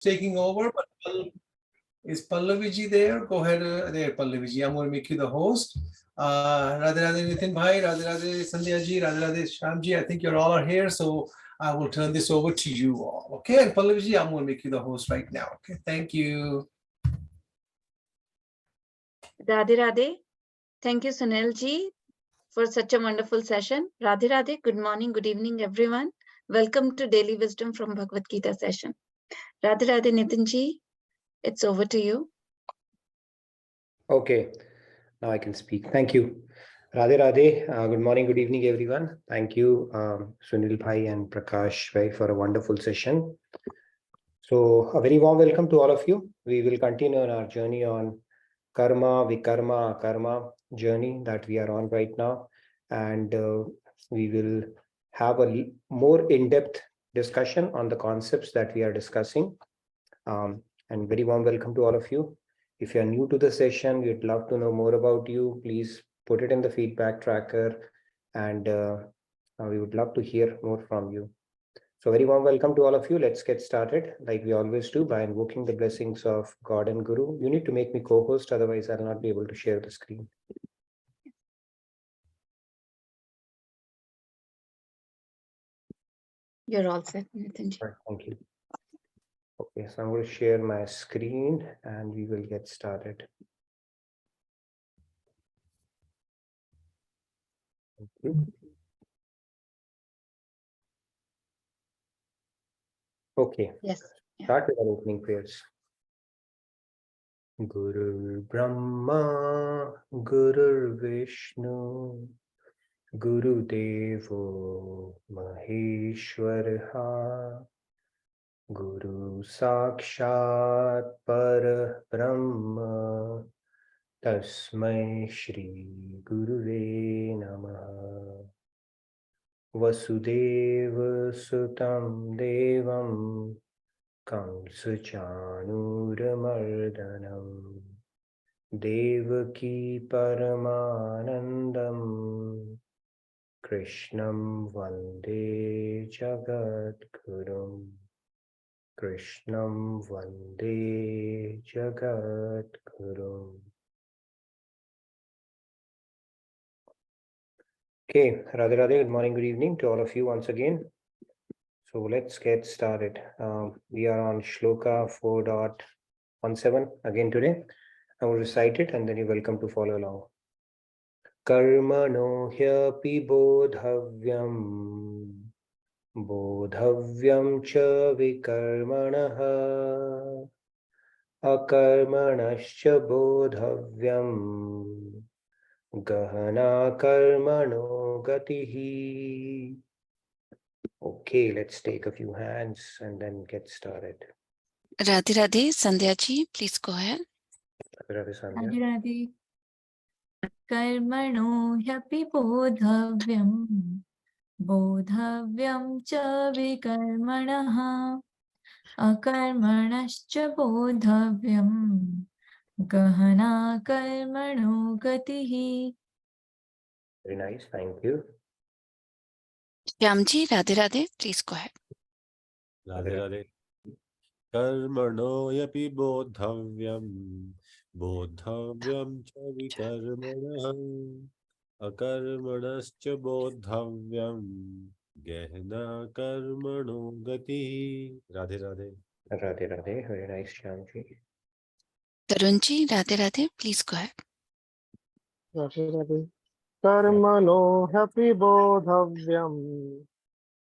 taking over, but is Pallavi there? Go ahead. There, Pallavi. I'm going to make you the host. Radhe Radhe Nitin Bhai, Radhe Radhe Sandhya ji, Radhe Radhe Shyam ji. I think you're all are here, so I will turn this over to you all. Okay, and Pallavi, I'm going to make you the host right now. Okay, thank you. Radhe Radhe. Thank you, Sunil ji, for such a wonderful session. Radhe Radhe. Good morning, good evening, everyone. Welcome to Daily Wisdom from Bhagavad Gita session. Radhe Radhe Nitin ji, it's over to you. Okay, now I can speak. Thank you. Radhe Radhe. Good morning, good evening, everyone. Thank you, Sunil Bhai and Prakash Bhai, for a wonderful session. So, a very warm welcome to all of you. We will continue on our journey on karma, vikarma, karma journey that we are on right now. And we will have a more in-depth discussion on the concepts that we are discussing. And very warm welcome to all of you. If you are new to the session, we'd love to know more about you. Please put it in the feedback tracker, and we would love to hear more from you. So very warm welcome to all of you. Let's get started like we always do by invoking the blessings of God and Guru. You need to make me co-host, otherwise I'll not be able to share the screen. You're all set, Nitin ji. Thank you. Okay, so I'm going to share my screen and we will get started. Thank you. Okay. Yes. Start with our opening prayers. Guru Brahma, Guru Vishnu, Guru Devo Maheshwara, Guru Sakshat Par Brahma, Tasmai Shri Guruve Namaha. Vasudeva Sutam Devam Kamsa Chanuramardanam Devaki Paramanandam Krishnam Vande Jagat Gurum Krishnam Vande Jagat Gurum. Okay, Radhe Radhe, good morning, good evening to all of you once again. So let's get started. We are on Shloka 4.17 again today. I will recite it and then you're welcome to follow along. Karmano hyapi bodhavyam bodhavyam cha vikarmanaha akarmanascha bodhavyam gahana karmano gatihi. Okay, let's take a few hands and then get started. Radhe Radhe, Sandhya ji, please go ahead. Radhe Sandhya. Radhe Radhe. Karmano hyapi bodhavyam bodhavyam cha vikarmanaha akarmanascha bodhavyam gahana karmano gatihi. Very nice, thank you. Shyam ji, Radhe Radhe, please go ahead. Radhe Radhe. Karmano yapi bodhavyam bodhavyam cha vikarmanah akarmanascha bodhavyam gehna karmano gati. Radhe Radhe. Radhe Radhe, very nice, Shyamji. Tarun ji, Radhe Radhe, please go ahead. Radhe Radhe. Karmano happy bodhavyam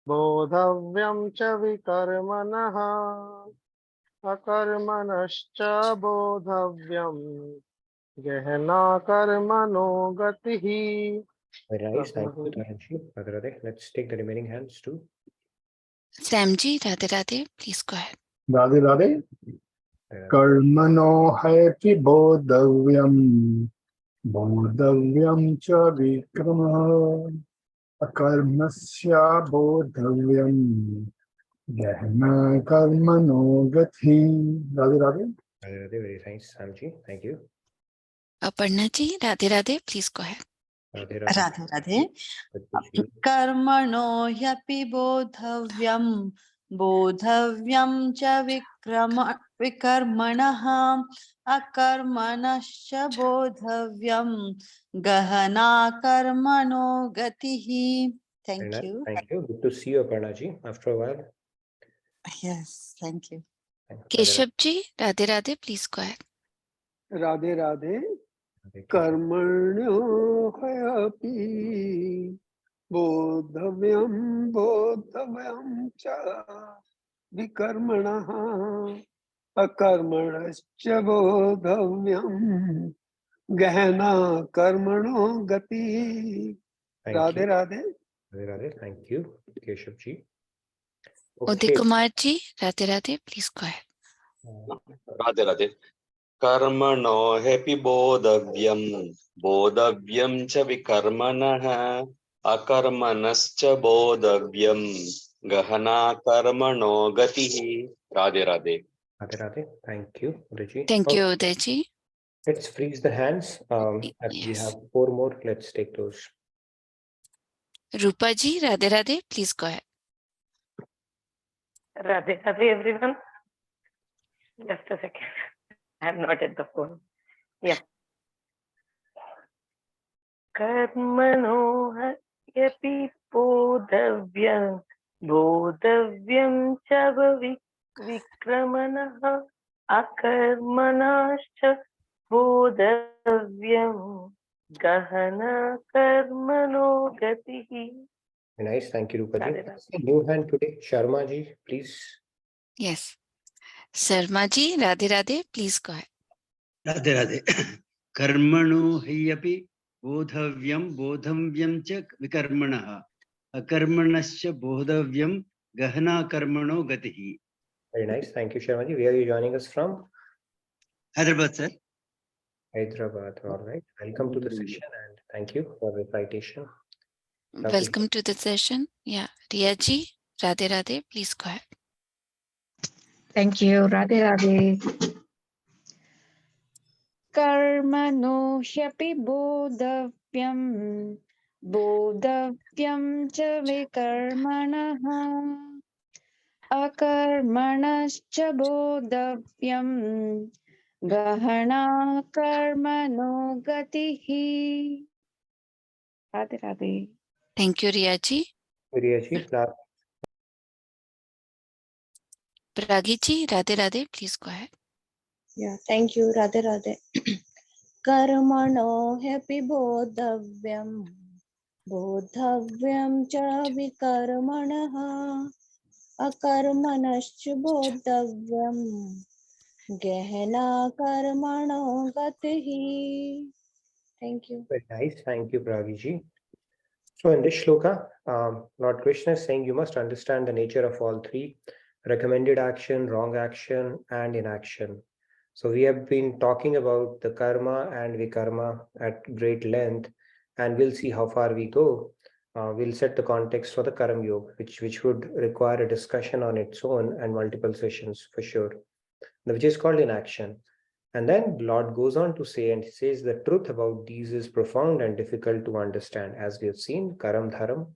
bodhavyam cha vikarmanaha akarmanascha bodhavyam gehna karmano gatihi. Very nice, thank you, Taranji. Radhe Radhe. Let's take the remaining hands too. Sam ji, Radhe Radhe, please go ahead. Radhe Radhe. Karmano happy bodhavyam bodhavyam cha vikrama akarmasya bodhavyam gehna karmano gati. Radhe Radhe. Radhe Radhe, very nice, Samji. Thank you. Aparna ji, Radhe Radhe, please go ahead. Radhe Radhe. Radhe Radhe. Karmano hyapi bodhavyam बोधव्यं च विकर्मणः अकर्मणश्च बोधव्यं गहना कर्मणो गतिः. Very Thank nice. you. Thank you. Good to see you, Aparnaji, after a while. Yes, thank you. Thanks, Keshav ji, Radhe Radhe, please go ahead. Radhe Radhe. Radhe Keshav. Karmano hayapi bodhavyam cha vikarmanaha akarmanascha bodhavyam gahana karmano gati. Thank Radhe you. Radhe. Radhe Radhe. Thank you, Keshav ji. Uday Kumar ji, Radhe Radhe, please go ahead. Radhe Radhe. Karmano happy bodhavyam cha vikarmanah akarmanascha bodhavyam gahana karmano gatihi. Radhe Radhe. Radhe Radhe. Thank you, Uday. Thank you, Uday ji. Let's freeze the hands. As we Yes. have 4 more, let's take those. Rupa ji, Radhe Radhe, please go ahead. Radhe Radhe everyone. Just a second. I am not at the phone. Yeah. Karmano yapi bodhavyam cha vikramanaha akarmanascha bodhavyam gahana karmano gatihi. Nice. Thank you, Rupa ji. Radhe Radhe. New hand today. Sharma ji, please. Yes. Sharma ji, Radhe Radhe, please go ahead. Radhe Radhe. Karmano hiyapi bodhavyam cha vikarmanaha akarmanascha bodhavyam gahana karmano gatihi. Very nice. Thank you, Sharma ji. Where are you joining us from? Hyderabad, sir. Hyderabad. All right. Welcome to the session and thank you for the invitation. Lovely. Welcome to the session. Yeah. Riya ji, Radhe Radhe, please go ahead. Thank you. Radhe Radhe. Karmano hyapi bodhavyam cha vikarmanaha akarmanascha bodhavyam gahana karmano gatihi. Radhe Radhe. Thank you, Riya ji. Riya ji, Pragi ji, Radhe Radhe, please go ahead. Yeah, thank you, Radhe Radhe. Karmano happy bodhavyam cha vikarmanaha akarmanascha bodhavyam gehena karmano gatihi. Thank you. very nice. Thank you, Pragi ji. So in this shloka, Lord Krishna is saying you must understand the nature of all three: recommended action, wrong action, and inaction. So we have been talking about the karma and vikarma at great length, and we'll see how far we go. We'll set the context for the Karam Yoga, which would require a discussion on its own and multiple sessions for sure, which is called inaction. And then Lord goes on to say, and he says the truth about these is profound and difficult to understand. As we have seen, karam, dharam,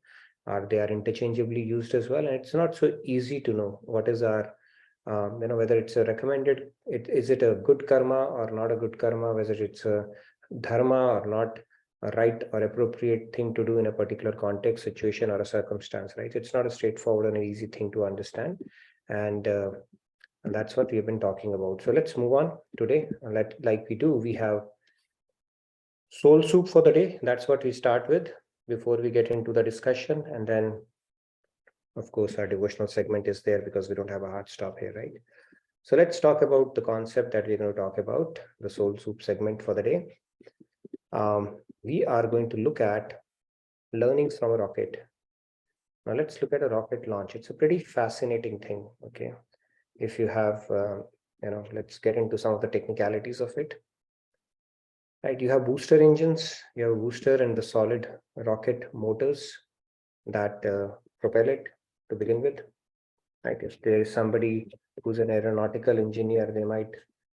they are interchangeably used as well. And it's not so easy to know what is our, whether it's a recommended, is it a good karma or not a good karma, whether it's a dharma or not, a right or appropriate thing to do in a particular context, situation, or a circumstance, right? It's not a straightforward and easy thing to understand. And that's what we have been talking about. So let's move on today. Like we do, we have soul soup for the day. That's what we start with before we get into the discussion. And then, of course, our devotional segment is there because we don't have a hard stop here, right? So let's talk about the concept that we're going to talk about, the soul soup segment for the day. We are going to look at learnings from a rocket. Now let's look at a rocket launch. It's a pretty fascinating thing, okay? If you have, let's get into some of the technicalities of it. Right, you have booster engines, you have a booster and the solid rocket motors that propel it to begin with. Right, if there is somebody who's an aeronautical engineer, they might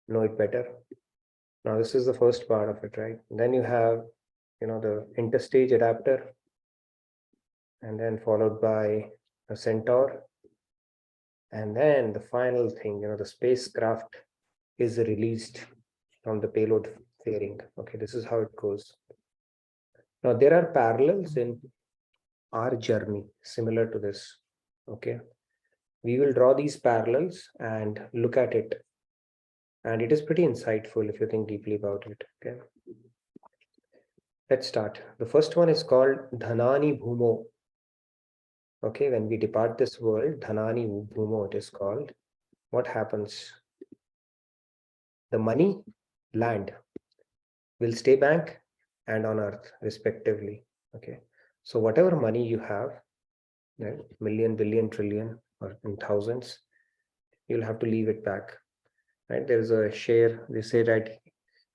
know it better. Now, this is the first part of it, right? And then you have, the interstage adapter, and then followed by a Centaur, And then the final thing, the spacecraft is released from the payload fairing. Okay, this is how it goes. Now, there are parallels in our journey similar to this. Okay, we will draw these parallels and look at it. And it is pretty insightful if you think deeply about it. Okay, let's start. The first one is called Dhanani Bhumo. Okay, when we depart this world, Dhanani Bhumo, it is called. What happens? The money, land, will stay back and on earth, respectively. Okay, so whatever money you have, right, million, billion, trillion, or in thousands, you'll have to leave it back. Right? There is a share, they say that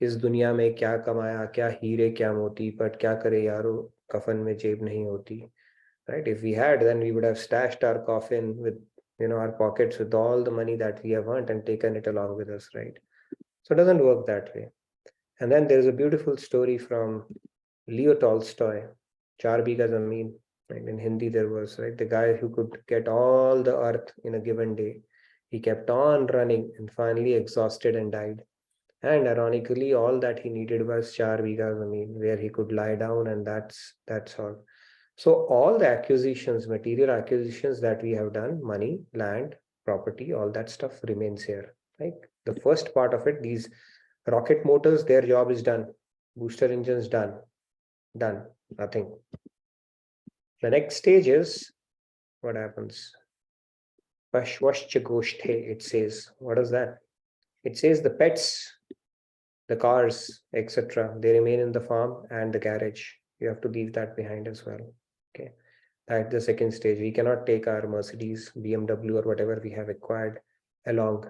इस दुनिया में क्या कमाया, क्या हीरे, क्या मोती, but क्या करे यारो, कफन में जेब नहीं होती. Right? If we had, then we would have stashed our coffin with, our pockets with all the money that we have earned and taken it along with us, right? So it doesn't work that way. And then there's a beautiful story from Leo Tolstoy, Char Biga Zameen. Right? In Hindi, there was, right, the guy who could get all the earth in a given day. He kept on running and finally exhausted and died. And ironically, all that he needed was Char Biga Zameen, where he could lie down, and that's all. So all the acquisitions, material acquisitions that we have done, money, land, property, all that stuff remains here. Right? The first part of it, these rocket motors, their job is done. Booster engines done. Nothing. The next stage is what happens? Pashwashcha Goshthe, it says. What is that? It says the pets, the cars, etc., they remain in the farm and the garage. You have to leave that behind as well. Okay. That's the second stage. We cannot take our Mercedes, BMW, or whatever we have acquired along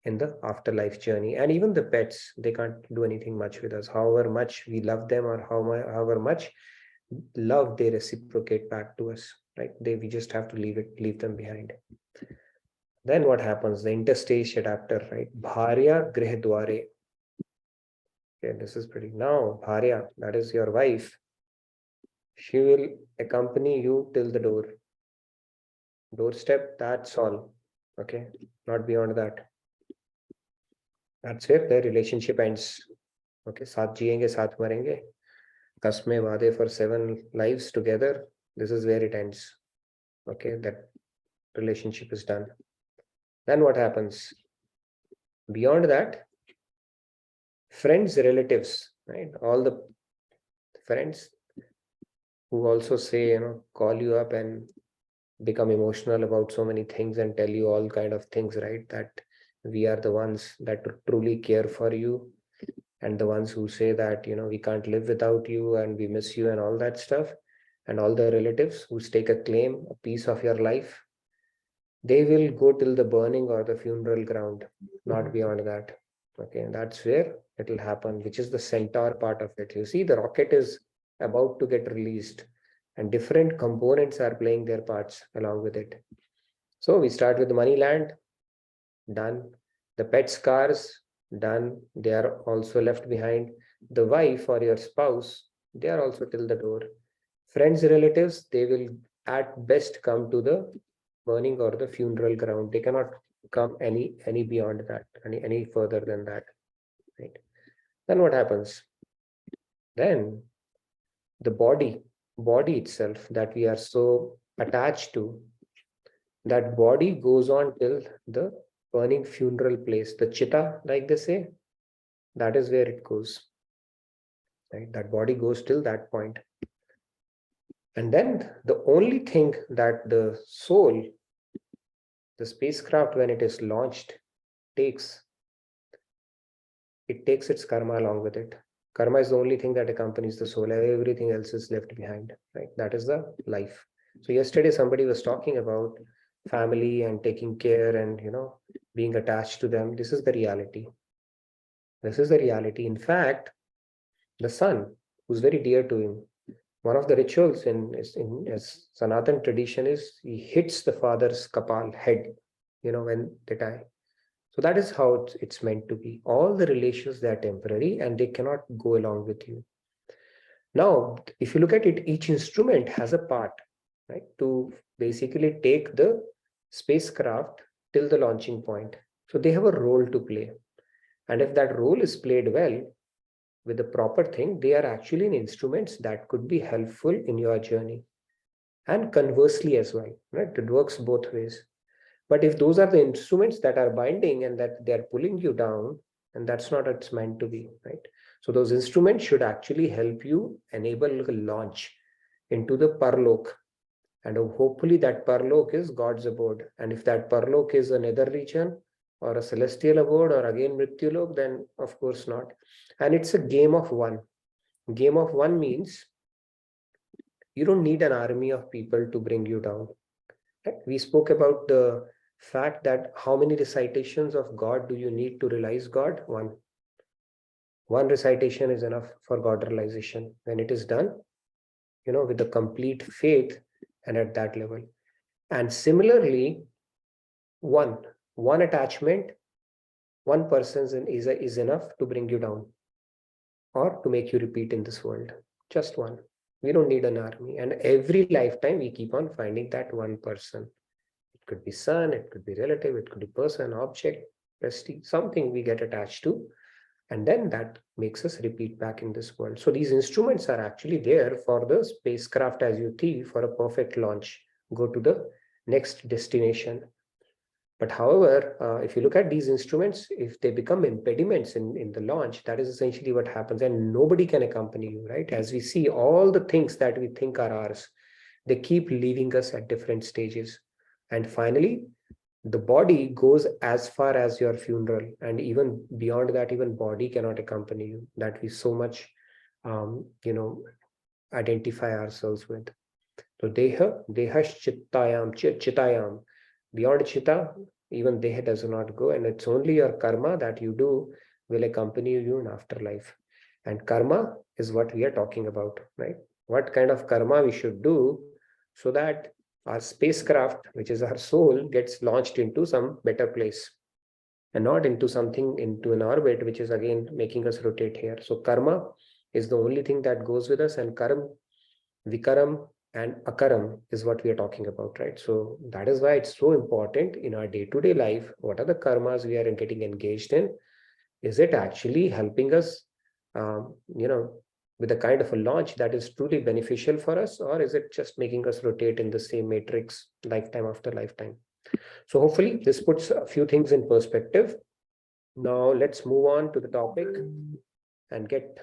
in the afterlife journey. And even the pets, they can't do anything much with us. However much we love them, or however much love they reciprocate back to us, right? We just have to leave them behind. Then what happens? The interstage adapter, right? Bharya Grih Dware. Okay, this is pretty. Now, Bharya, that is your wife. She will accompany you till the doorstep. That's all. Okay, not beyond that. That's where the relationship ends. Okay, साथ जिएंगे, साथ मरेंगे. Kasme Vade for 7 lives together. This is where it ends. Okay, that relationship is done. Then what happens? Beyond that, friends, relatives, right? All the friends who also say, call you up and become emotional about so many things and tell you all kind of things, right? That we are the ones that truly care for you, and the ones who say that, we can't live without you and we miss you and all that stuff. And all the relatives who stake a claim, a piece of your life, they will go till the burning or the funeral ground, not beyond that. Okay, and that's where it will happen, which is the centaur part of it. You see, the rocket is about to get released and different components are playing their parts along with it. So we start with the money, land, done. The pets, cars, done. They are also left behind. The wife or your spouse, they are also till the door. Friends, relatives, they will at best come to the burning or the funeral ground. They cannot come any beyond that, any further than that. Right? Then what happens? Then the body itself that we are so attached to, that body goes on till the burning funeral place, the chitta, like they say, that is where it goes. Right? That body goes till that point. And then the only thing that the soul, the spacecraft, when it is launched, takes its karma along with it. Karma is the only thing that accompanies the soul. Everything else is left behind. Right? That is the life. So yesterday somebody was talking about family and taking care and being attached to them. This is the reality. This is the reality. In fact, the son, who's very dear to him, one of the rituals in Sanatan tradition is he hits the father's kapal, head, when they die. So that is how it's meant to be. All the relations, they are temporary and they cannot go along with you. Now, if you look at it, each instrument has a part, right? To basically take the spacecraft till the launching point. So they have a role to play. And if that role is played well with the proper thing, they are actually instruments that could be helpful in your journey. And conversely as well, right? It works both ways. But if those are the instruments that are binding and that they're pulling you down, and that's not what it's meant to be, right? So those instruments should actually help you enable a launch into the Parlok. And hopefully that Parlok is God's abode. And if that Parlok is a nether region or a celestial abode or again Mrityulok, then of course not. And it's a game of one. Game of one means you don't need an army of people to bring you down. Right? We spoke about the fact that how many recitations of God do you need to realize God? One. One recitation is enough for God realization. When it is done, with the complete faith and at that level. And similarly, one attachment, one person is enough to bring you down or to make you repeat in this world. Just one. We don't need an army. And every lifetime we keep on finding that one person. It could be son, it could be relative, it could be person, object, prestige, something we get attached to. And then that makes us repeat back in this world. So these instruments are actually there for the spacecraft as you see for a perfect launch. Go to the next destination. But however, if you look at these instruments, if they become impediments in the launch, that is essentially what happens. And nobody can accompany you, right? As we see, all the things that we think are ours, they keep leaving us at different stages. And finally, the body goes as far as your funeral. And even beyond that, even body cannot accompany you. That we so much, identify ourselves with. So deha chitayam. Beyond chitta, even deha does not go, and it's only your karma that you do will accompany you in afterlife. And karma is what we are talking about, right? What kind of karma we should do so that our spacecraft, which is our soul, gets launched into some better place and not into an orbit, which is again making us rotate here. So karma is the only thing that goes with us, and karam, vikaram, and akaram is what we are talking about, right? So that is why it's so important in our day-to-day life. What are the karmas we are getting engaged in? Is it actually helping us, with a kind of a launch that is truly beneficial for us, or is it just making us rotate in the same matrix lifetime after lifetime? So hopefully this puts a few things in perspective. Now let's move on to the topic and get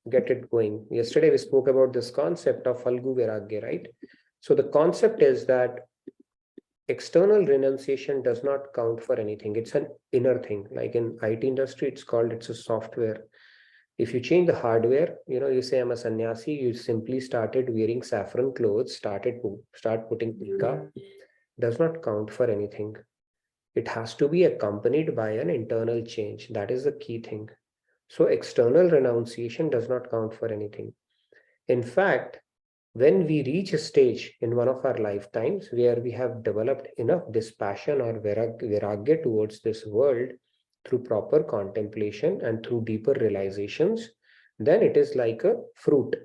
it going. Yesterday we spoke about this concept of Falgu Vairagya, right? So the concept is that external renunciation does not count for anything. It's an inner thing. Like in IT industry, it's a software. If you change the hardware, you say I'm a sannyasi, you simply started wearing saffron clothes, start putting tilka, does not count for anything. It has to be accompanied by an internal change. That is the key thing. So external renunciation does not count for anything. In fact, when we reach a stage in one of our lifetimes where we have developed enough dispassion or vairagya towards this world through proper contemplation and through deeper realizations, then it is like a fruit.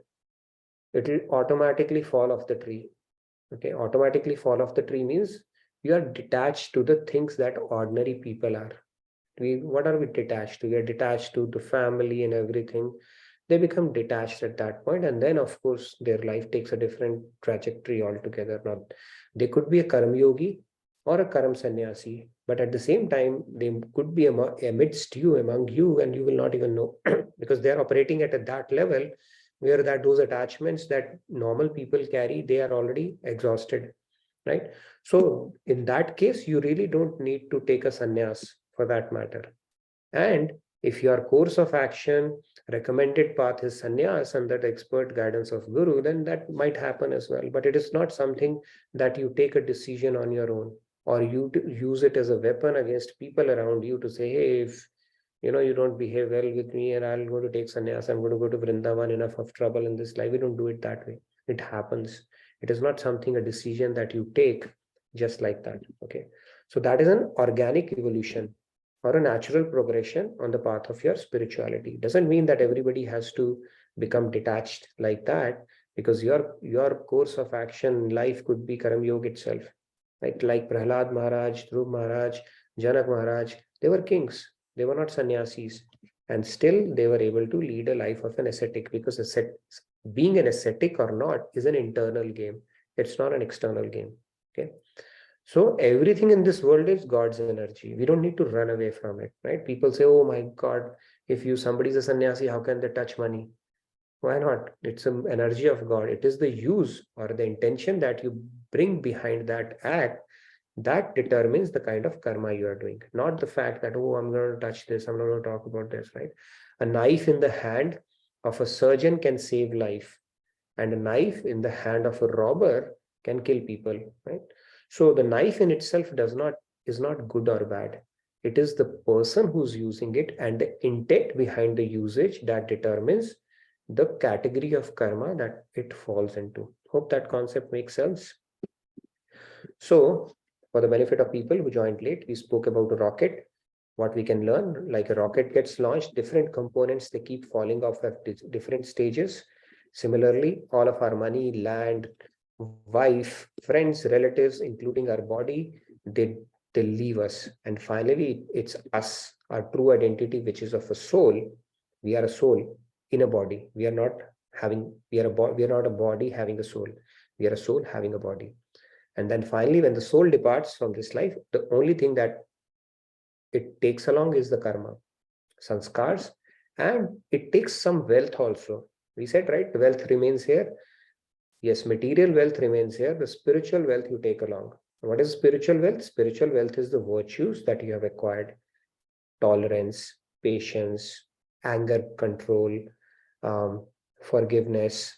It will automatically fall off the tree. Okay, automatically fall off the tree means you are detached to the things that ordinary people are. What are we detached to? We are detached to the family and everything. They become detached at that point, and then of course their life takes a different trajectory altogether. Now, they could be a karam yogi or a karam sannyasi, but at the same time they could be amidst you, among you, and you will not even know because they are operating at that level where those attachments that normal people carry, they are already exhausted, right? So in that case, you really don't need to take a sannyas for that matter. And if your course of action recommended path is sannyas under the expert guidance of guru, then that might happen as well. But it is not something that you take a decision on your own, or you use it as a weapon against people around you to say, hey, if you don't behave well with me and I'll go to take sannyas, I'm going to go to Vrindavan, enough of trouble in this life. We don't do it that way. It happens. It is not a decision that you take just like that. Okay. So that is an organic evolution or a natural progression on the path of your spirituality. Doesn't mean that everybody has to become detached like that, because your course of action in life could be Karam Yoga itself. Right? Like Prahlad Maharaj, Dhruv Maharaj, Janak Maharaj, they were kings. They were not sannyasis. And still they were able to lead a life of an ascetic, because being an ascetic or not is an internal game. It's not an external game. Okay. So everything in this world is God's energy. We don't need to run away from it, right? People say, oh my God, if somebody's a sannyasi, how can they touch money? Why not? It's an energy of God. It is the use or the intention that you bring behind that act that determines the kind of karma you are doing, not the fact that, oh, I'm going to touch this, I'm not going to talk about this, right? A knife in the hand of a surgeon can save life, and a knife in the hand of a robber can kill people, right? So the knife in itself is not good or bad. It is the person who's using it and the intent behind the usage that determines the category of karma that it falls into. Hope that concept makes sense. So for the benefit of people who joined late, we spoke about a rocket, what we can learn. Like a rocket gets launched, different components, they keep falling off at different stages. Similarly, all of our money, land, wife, friends, relatives, including our body, they leave us. And finally, it's us, our true identity, which is of a soul. We are a soul in a body. We are not a body having a soul. We are a soul having a body. And then finally, when the soul departs from this life, the only thing that it takes along is the karma, sanskars, and it takes some wealth also. We said, right, the wealth remains here. Yes, material wealth remains here. The spiritual wealth you take along. What is spiritual wealth? Spiritual wealth is the virtues that you have acquired: tolerance, patience, anger control, forgiveness.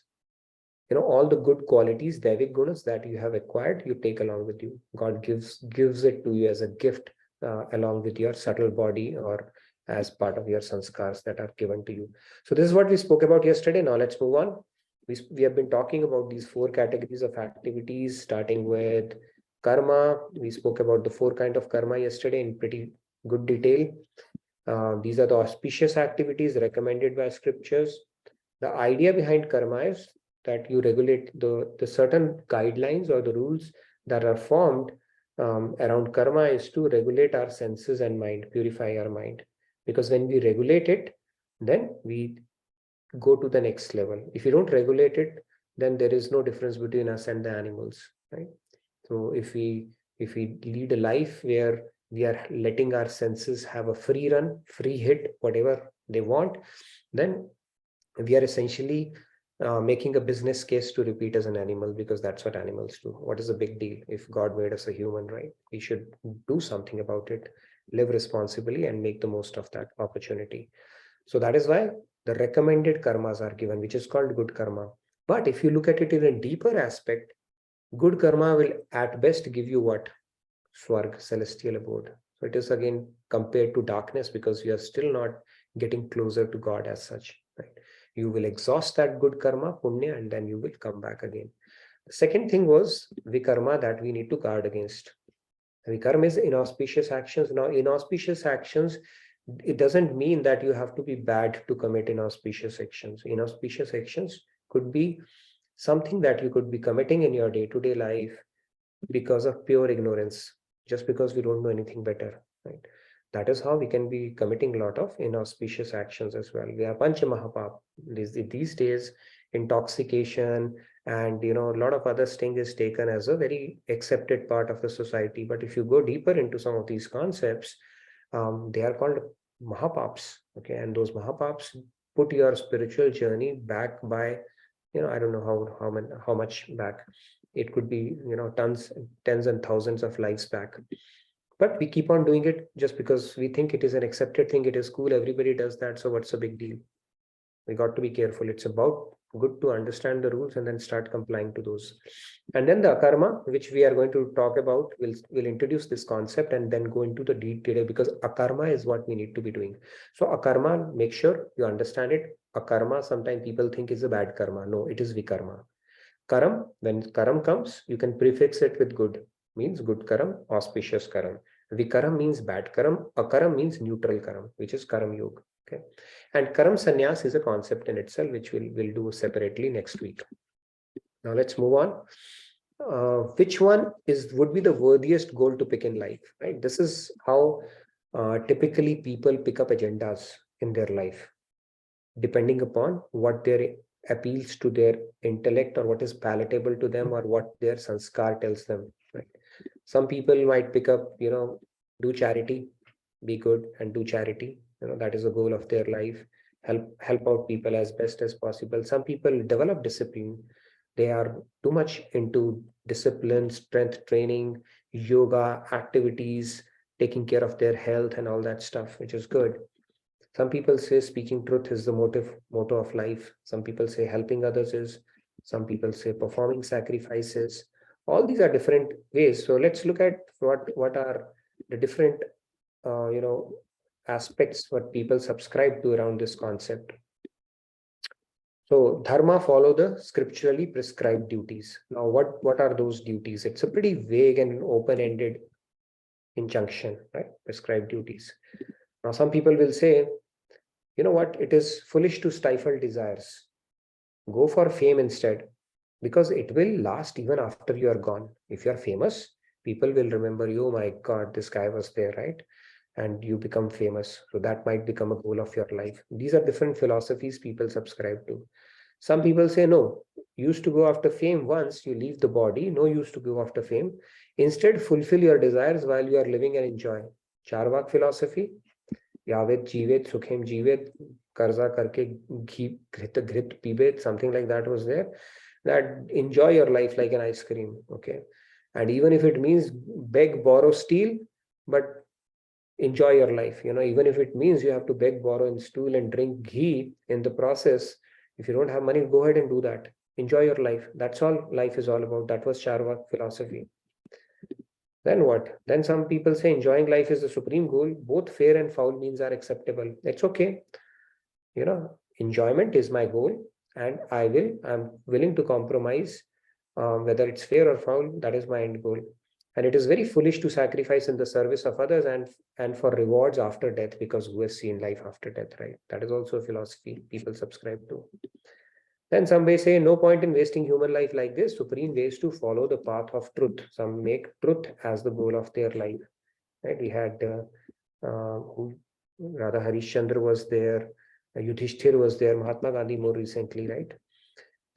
All the good qualities, Devik gunas that you have acquired, you take along with you. God gives it to you as a gift along with your subtle body or as part of your sanskars that are given to you. So this is what we spoke about yesterday. Now let's move on. We have been talking about these 4 categories of activities, starting with karma. We spoke about the 4 kinds of karma yesterday in pretty good detail. These are the auspicious activities recommended by scriptures. The idea behind karma is that you regulate the certain guidelines or the rules that are formed around karma is to regulate our senses and mind, purify our mind. Because when we regulate it, then we go to the next level. If you don't regulate it, then there is no difference between us and the animals, right? So if we lead a life where we are letting our senses have a free run, free hit, whatever they want, then we are essentially making a business case to repeat as an animal, because that's what animals do. What is the big deal? If God made us a human, right? We should do something about it, live responsibly, and make the most of that opportunity. So that is why the recommended karmas are given, which is called good karma. But if you look at it in a deeper aspect, good karma will at best give you what? Swarg, celestial abode. So it is again compared to darkness, because you are still not getting closer to God as such, right? You will exhaust that good karma, punya, and then you will come back again. The second thing was vikarma that we need to guard against. Vikarma is inauspicious actions. Now, inauspicious actions, it doesn't mean that you have to be bad to commit inauspicious actions. Inauspicious actions could be something that you could be committing in your day-to-day life because of pure ignorance, just because we don't know anything better, right? That is how we can be committing a lot of inauspicious actions as well. We are pancha mahapap. These days, intoxication and a lot of other things is taken as a very accepted part of the society. But if you go deeper into some of these concepts, they are called mahapaps. Okay, and those mahapaps put your spiritual journey back by, I don't know how much back. It could be tens and thousands of lives back. But we keep on doing it just because we think it is an accepted thing. It is cool. Everybody does that. So what's the big deal? We got to be careful. It's about good to understand the rules and then start complying to those. And then the akarma, which we are going to talk about, will introduce this concept and then go into the detail, because akarma is what we need to be doing. So akarma, make sure you understand it. Akarma, sometimes people think is a bad karma. No, it is vikarma. Karam, when karam comes, you can prefix it with good. Means good karam, auspicious karam. Vikaram means bad karam. Akaram means neutral karam, which is karam yoga. Okay, and karam sannyas is a concept in itself, which we'll do separately next week. Now let's move on. which one would be the worthiest goal to pick in life, right? This is how typically people pick up agendas in their life, depending upon what their appeals to their intellect or what is palatable to them or what their sanskar tells them, right? Some people might pick up, do charity, be good and do charity. That is the goal of their life. Help out people as best as possible. Some people develop discipline. They are too much into discipline, strength training, yoga, activities, taking care of their health and all that stuff, which is good. Some people say speaking truth is the motto of life. Some people say helping others is. Some people say performing sacrifices. All these are different ways. So let's look at what are the different aspects what people subscribe to around this concept. So dharma follow the scripturally prescribed duties. Now, what are those duties? It's a pretty vague and open-ended injunction, right? Prescribed duties. Now, some people will say, you know what, it is foolish to stifle desires. Go for fame instead, because it will last even after you are gone. If you are famous, people will remember you. Oh my God, this guy was there, right? And you become famous. So that might become a goal of your life. These are different philosophies people subscribe to. Some people say, no, used to go after fame once you leave the body, no use to go after fame. Instead, fulfill your desires while you are living and enjoy. Charvak philosophy, Yavet Jivet, Sukhem Jivet, Karza Karke Grit Pibet, something like that was there. That enjoy your life like an ice cream, okay? And even if it means beg, borrow, steal, but enjoy your life, even if it means you have to beg, borrow, and steal and drink ghee in the process, if you don't have money, go ahead and do that. Enjoy your life. That's all life is all about. That was Charvak philosophy. Then what? Then some people say enjoying life is the supreme goal. Both fair and foul means are acceptable. It's okay. Enjoyment is my goal, and I'm willing to compromise, whether it's fair or foul. That is my end goal. And it is very foolish to sacrifice in the service of others and for rewards after death, because who has seen life after death, right? That is also a philosophy people subscribe to. Then some may say no point in wasting human life like this. Supreme way is to follow the path of truth. Some make truth as the goal of their life. Right? We had Radha Harishchandra was there, Yudhishthir was there, Mahatma Gandhi more recently, right?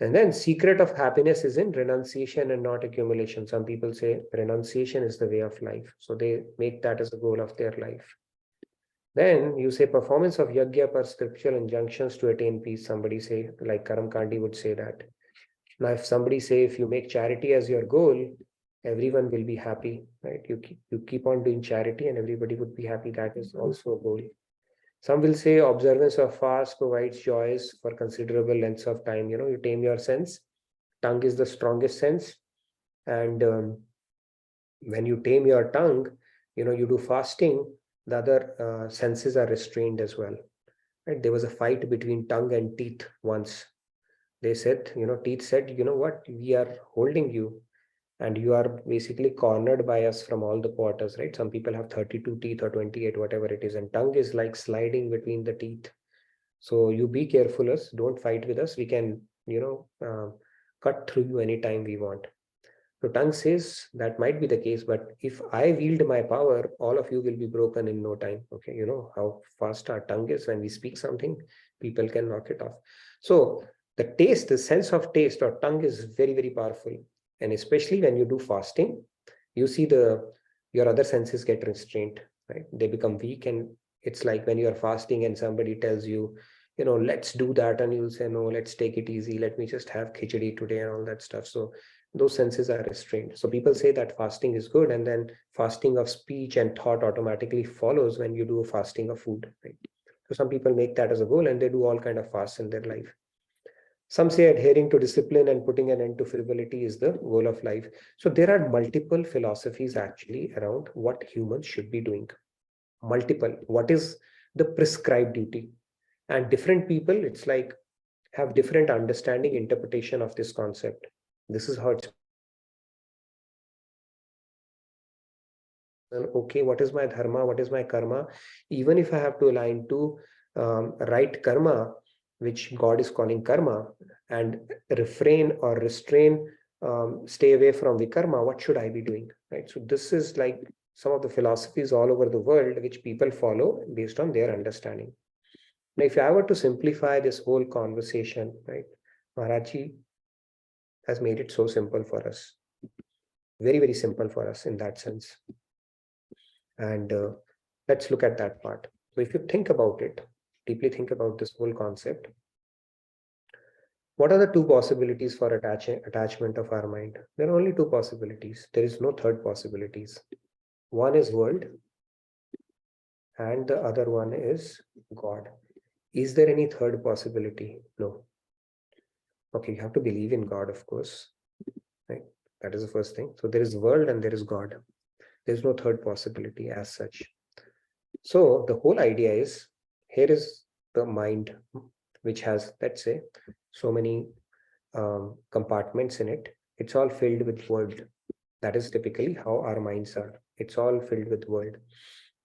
And then secret of happiness is in renunciation and not accumulation. Some people say renunciation is the way of life. So they make that as the goal of their life. Then you say performance of yajna per scriptural injunctions to attain peace. Somebody say, like Karam Kandi would say that. Now, if somebody say, if you make charity as your goal, everyone will be happy, right? You keep on doing charity and everybody would be happy. That is also a goal. Some will say observance of fast provides joys for considerable lengths of time. You tame your sense. Tongue is the strongest sense. And when you tame your tongue, you do fasting, the other senses are restrained as well. Right? There was a fight between tongue and teeth once. They said, teeth said, you know what, we are holding you and you are basically cornered by us from all the quarters, right? Some people have 32 teeth or 28, whatever it is. And tongue is like sliding between the teeth. So you be careful, don't fight with us. We can, cut through you anytime we want. So tongue says that might be the case, but if I wield my power, all of you will be broken in no time. Okay, you know how fast our tongue is. When we speak something, people can knock it off. So the sense of taste or tongue is very, very powerful. And especially when you do fasting, you see your other senses get restrained, right? They become weak. And it's like when you're fasting and somebody tells you, let's do that. And you'll say, no, let's take it easy. Let me just have khichdi today and all that stuff. So those senses are restrained. So people say that fasting is good, and then fasting of speech and thought automatically follows when you do a fasting of food, right? So some people make that as a goal and they do all kind of fasts in their life. Some say adhering to discipline and putting an end to frivolity is the goal of life. So there are multiple philosophies actually around what humans should be doing. Multiple. What is the prescribed duty? And different people, it's like, have different understanding, interpretation of this concept. This is how it's. Okay, what is my dharma? What is my karma? Even if I have to align to right karma, which God is calling karma, and refrain or restrain stay away from vikarma, what should I be doing? Right. So this is like some of the philosophies all over the world which people follow based on their understanding. Now, if I were to simplify this whole conversation, right, Maharaji has made it so simple for us. Very, very simple for us in that sense. And let's look at that part. So if you think about it, deeply think about this whole concept, what are the two possibilities for attachment of our mind? There are only two possibilities. There is no third possibilities. One is world and the other one is God. Is there any third possibility? No. Okay, you have to believe in God, of course. Right? That is the first thing. So there is world and there is God. There's no third possibility as such. So the whole idea is, here is the mind, which has, let's say, so many compartments in it. It's all filled with world. That is typically how our minds are. It's all filled with world.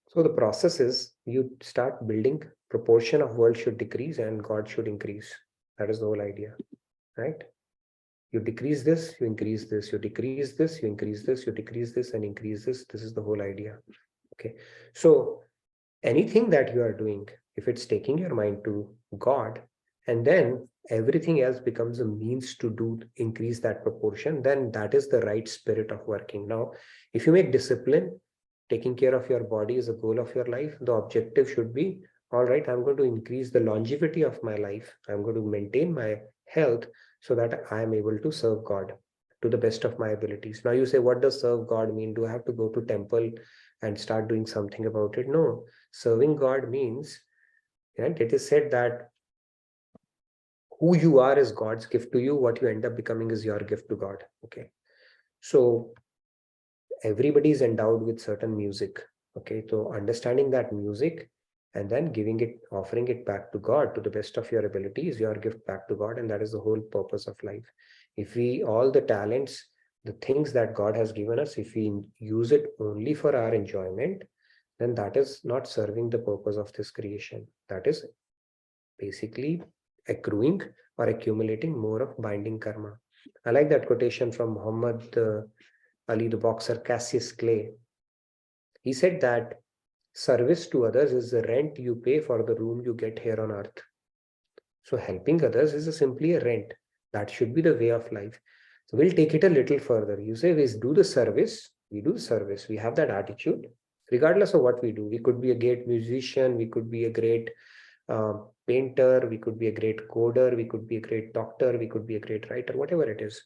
So the process is, you start building, proportion of world should decrease and God should increase. That is the whole idea, right? You decrease this, you increase this, you decrease this, you increase this, you decrease this and increase this. This is the whole idea. Okay. So anything that you are doing, if it's taking your mind to God, and then everything else becomes a means to increase that proportion, then that is the right spirit of working. Now, if you make discipline, taking care of your body is a goal of your life, the objective should be, all right, I'm going to increase the longevity of my life. I'm going to maintain my health so that I am able to serve God to the best of my abilities. Now you say, what does serve God mean? Do I have to go to temple and start doing something about it? No, serving God means, and it is said that who you are is God's gift to you. What you end up becoming is your gift to God. Okay. So everybody is endowed with certain music. Okay. So understanding that music and then giving it, offering it back to God to the best of your ability is your gift back to God. And that is the whole purpose of life. If we, all the talents, the things that God has given us, if we use it only for our enjoyment, then that is not serving the purpose of this creation. That is basically accruing or accumulating more of binding karma. I like that quotation from Muhammad Ali, the boxer Cassius Clay. He said that service to others is the rent you pay for the room you get here on earth. So helping others is simply a rent. That should be the way of life. So we'll take it a little further. You say, we do the service. We do the service. We have that attitude. Regardless of what we do, we could be a great musician. We could be a great painter. We could be a great coder. We could be a great doctor. We could be a great writer, whatever it is.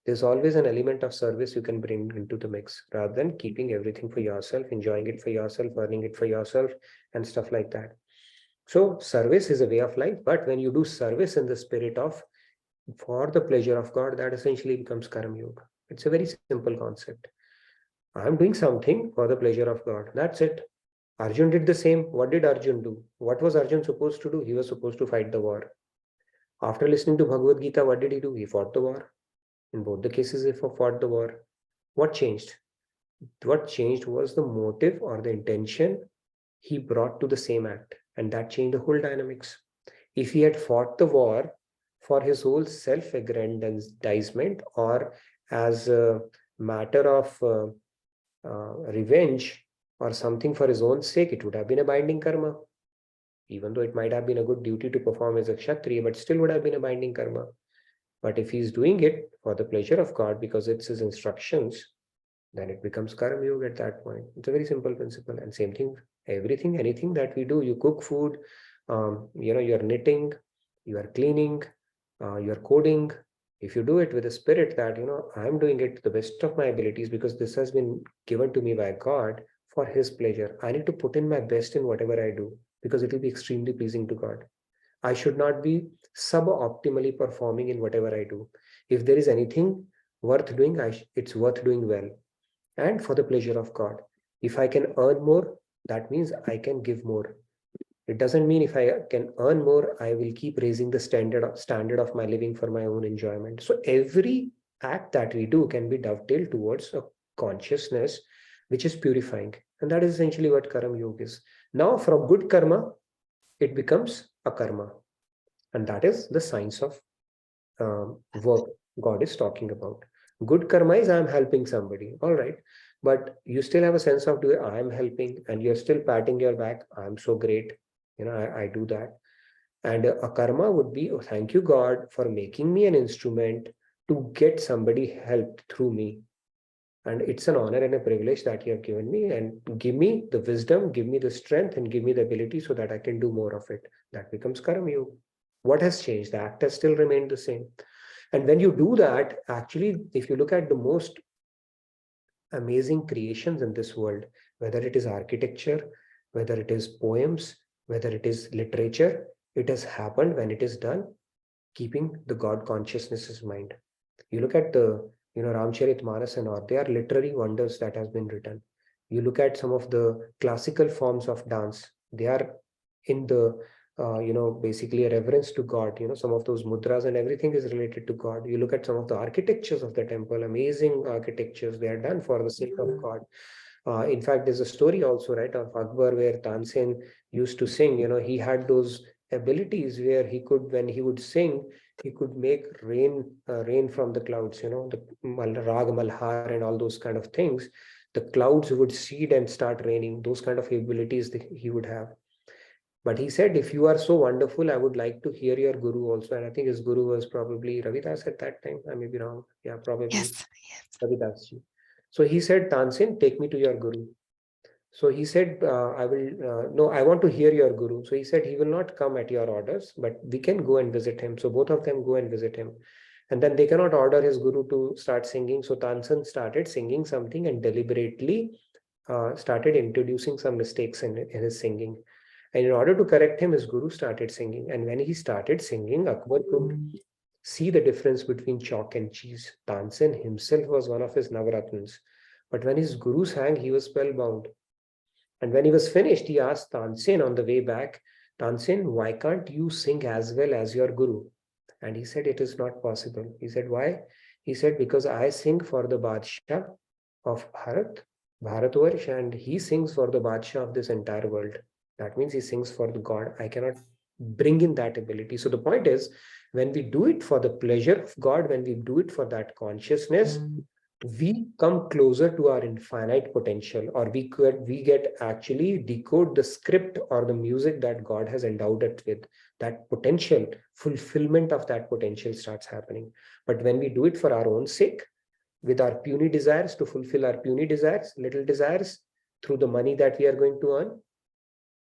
There's always an element of service you can bring into the mix rather than keeping everything for yourself, enjoying it for yourself, earning it for yourself and stuff like that. So service is a way of life, but when you do service in the spirit of for the pleasure of God, that essentially becomes Karma Yoga. It's a very simple concept. I'm doing something for the pleasure of God. That's it. Arjun did the same. What did Arjun do? What was Arjun supposed to do? He was supposed to fight the war. After listening to Bhagavad Gita, what did he do? He fought the war. In both the cases, he fought the war. What changed? What changed was the motive or the intention he brought to the same act. And that changed the whole dynamics. If he had fought the war for his whole self-aggrandizement or as a matter of revenge or something for his own sake, it would have been a binding karma. Even though it might have been a good duty to perform as a Kshatriya, but still would have been a binding karma. But if he's doing it for the pleasure of God because it's his instructions, then it becomes Karma Yoga at that point. It's a very simple principle. And same thing, everything, anything that we do, you cook food, you're knitting, you are cleaning, you're coding. If you do it with a spirit that, I'm doing it to the best of my abilities because this has been given to me by God for his pleasure. I need to put in my best in whatever I do because it will be extremely pleasing to God. I should not be suboptimally performing in whatever I do. If there is anything worth doing, it's worth doing well and for the pleasure of God. If I can earn more, that means I can give more. It doesn't mean if I can earn more, I will keep raising the standard of my living for my own enjoyment. So every act that we do can be dovetailed towards a consciousness which is purifying. And that is essentially what Karma Yoga is. Now from good karma, it becomes a karma. And that is the science of work God is talking about. Good karma is I'm helping somebody. All right. But you still have a sense of doing, I'm helping, and you're still patting your back. I'm so great. I do that. And a karma would be, oh, thank you, God, for making me an instrument to get somebody helped through me. And it's an honor and a privilege that you have given me, and give me the wisdom, give me the strength, and give me the ability so that I can do more of it. That becomes karma. What has changed? The act has still remained the same. And when you do that, actually, if you look at the most amazing creations in this world, whether it is architecture, whether it is poems, whether it is literature, it has happened when it is done keeping the God consciousness in mind. You look at the Ramcharitmanas and all, they are literary wonders that has been written. You look at some of the classical forms of dance, they are in the basically a reverence to God. Some of those mudras and everything is related to God. You look at some of the architectures of the temple, amazing architectures, they are done for the sake of God. In fact, there's a story also, right, of Akbar, where Tansen used to sing. He had those abilities where he could, when he would sing, he could make rain from the clouds, the Rag Malhar and all those kind of things. The clouds would seed and start raining. Those kind of abilities that he would have. But he said, if you are so wonderful, I would like to hear your guru also. And I think his guru was probably Ravidas at that time. I may be wrong. Yeah, probably. Yes. Ravidas ji. So he said, Tansen, take me to your guru. So he said, no, I want to hear your guru. So he said, he will not come at your orders, but we can go and visit him. So both of them go and visit him. And then they cannot order his guru to start singing. So Tansen started singing something and deliberately started introducing some mistakes in his singing. And in order to correct him, his guru started singing. And when he started singing, Akbar could see the difference between chalk and cheese. Tansen himself was one of his Navaratnans. But when his guru sang, he was spellbound. And when he was finished, he asked Tansen on the way back, Tansen, why can't you sing as well as your guru? And he said, it is not possible. He said, why? He said, because I sing for the Badshah of Bharatvarsh, and he sings for the Badshah of this entire world. That means he sings for the God. I cannot bring in that ability. So the point is, when we do it for the pleasure of God, when we do it for that consciousness, we come closer to our infinite potential, or we get actually decode the script or the music that God has endowed it with. That potential, fulfillment of that potential starts happening. But when we do it for our own sake, with our puny desires, to fulfill our puny desires, little desires, through the money that we are going to earn,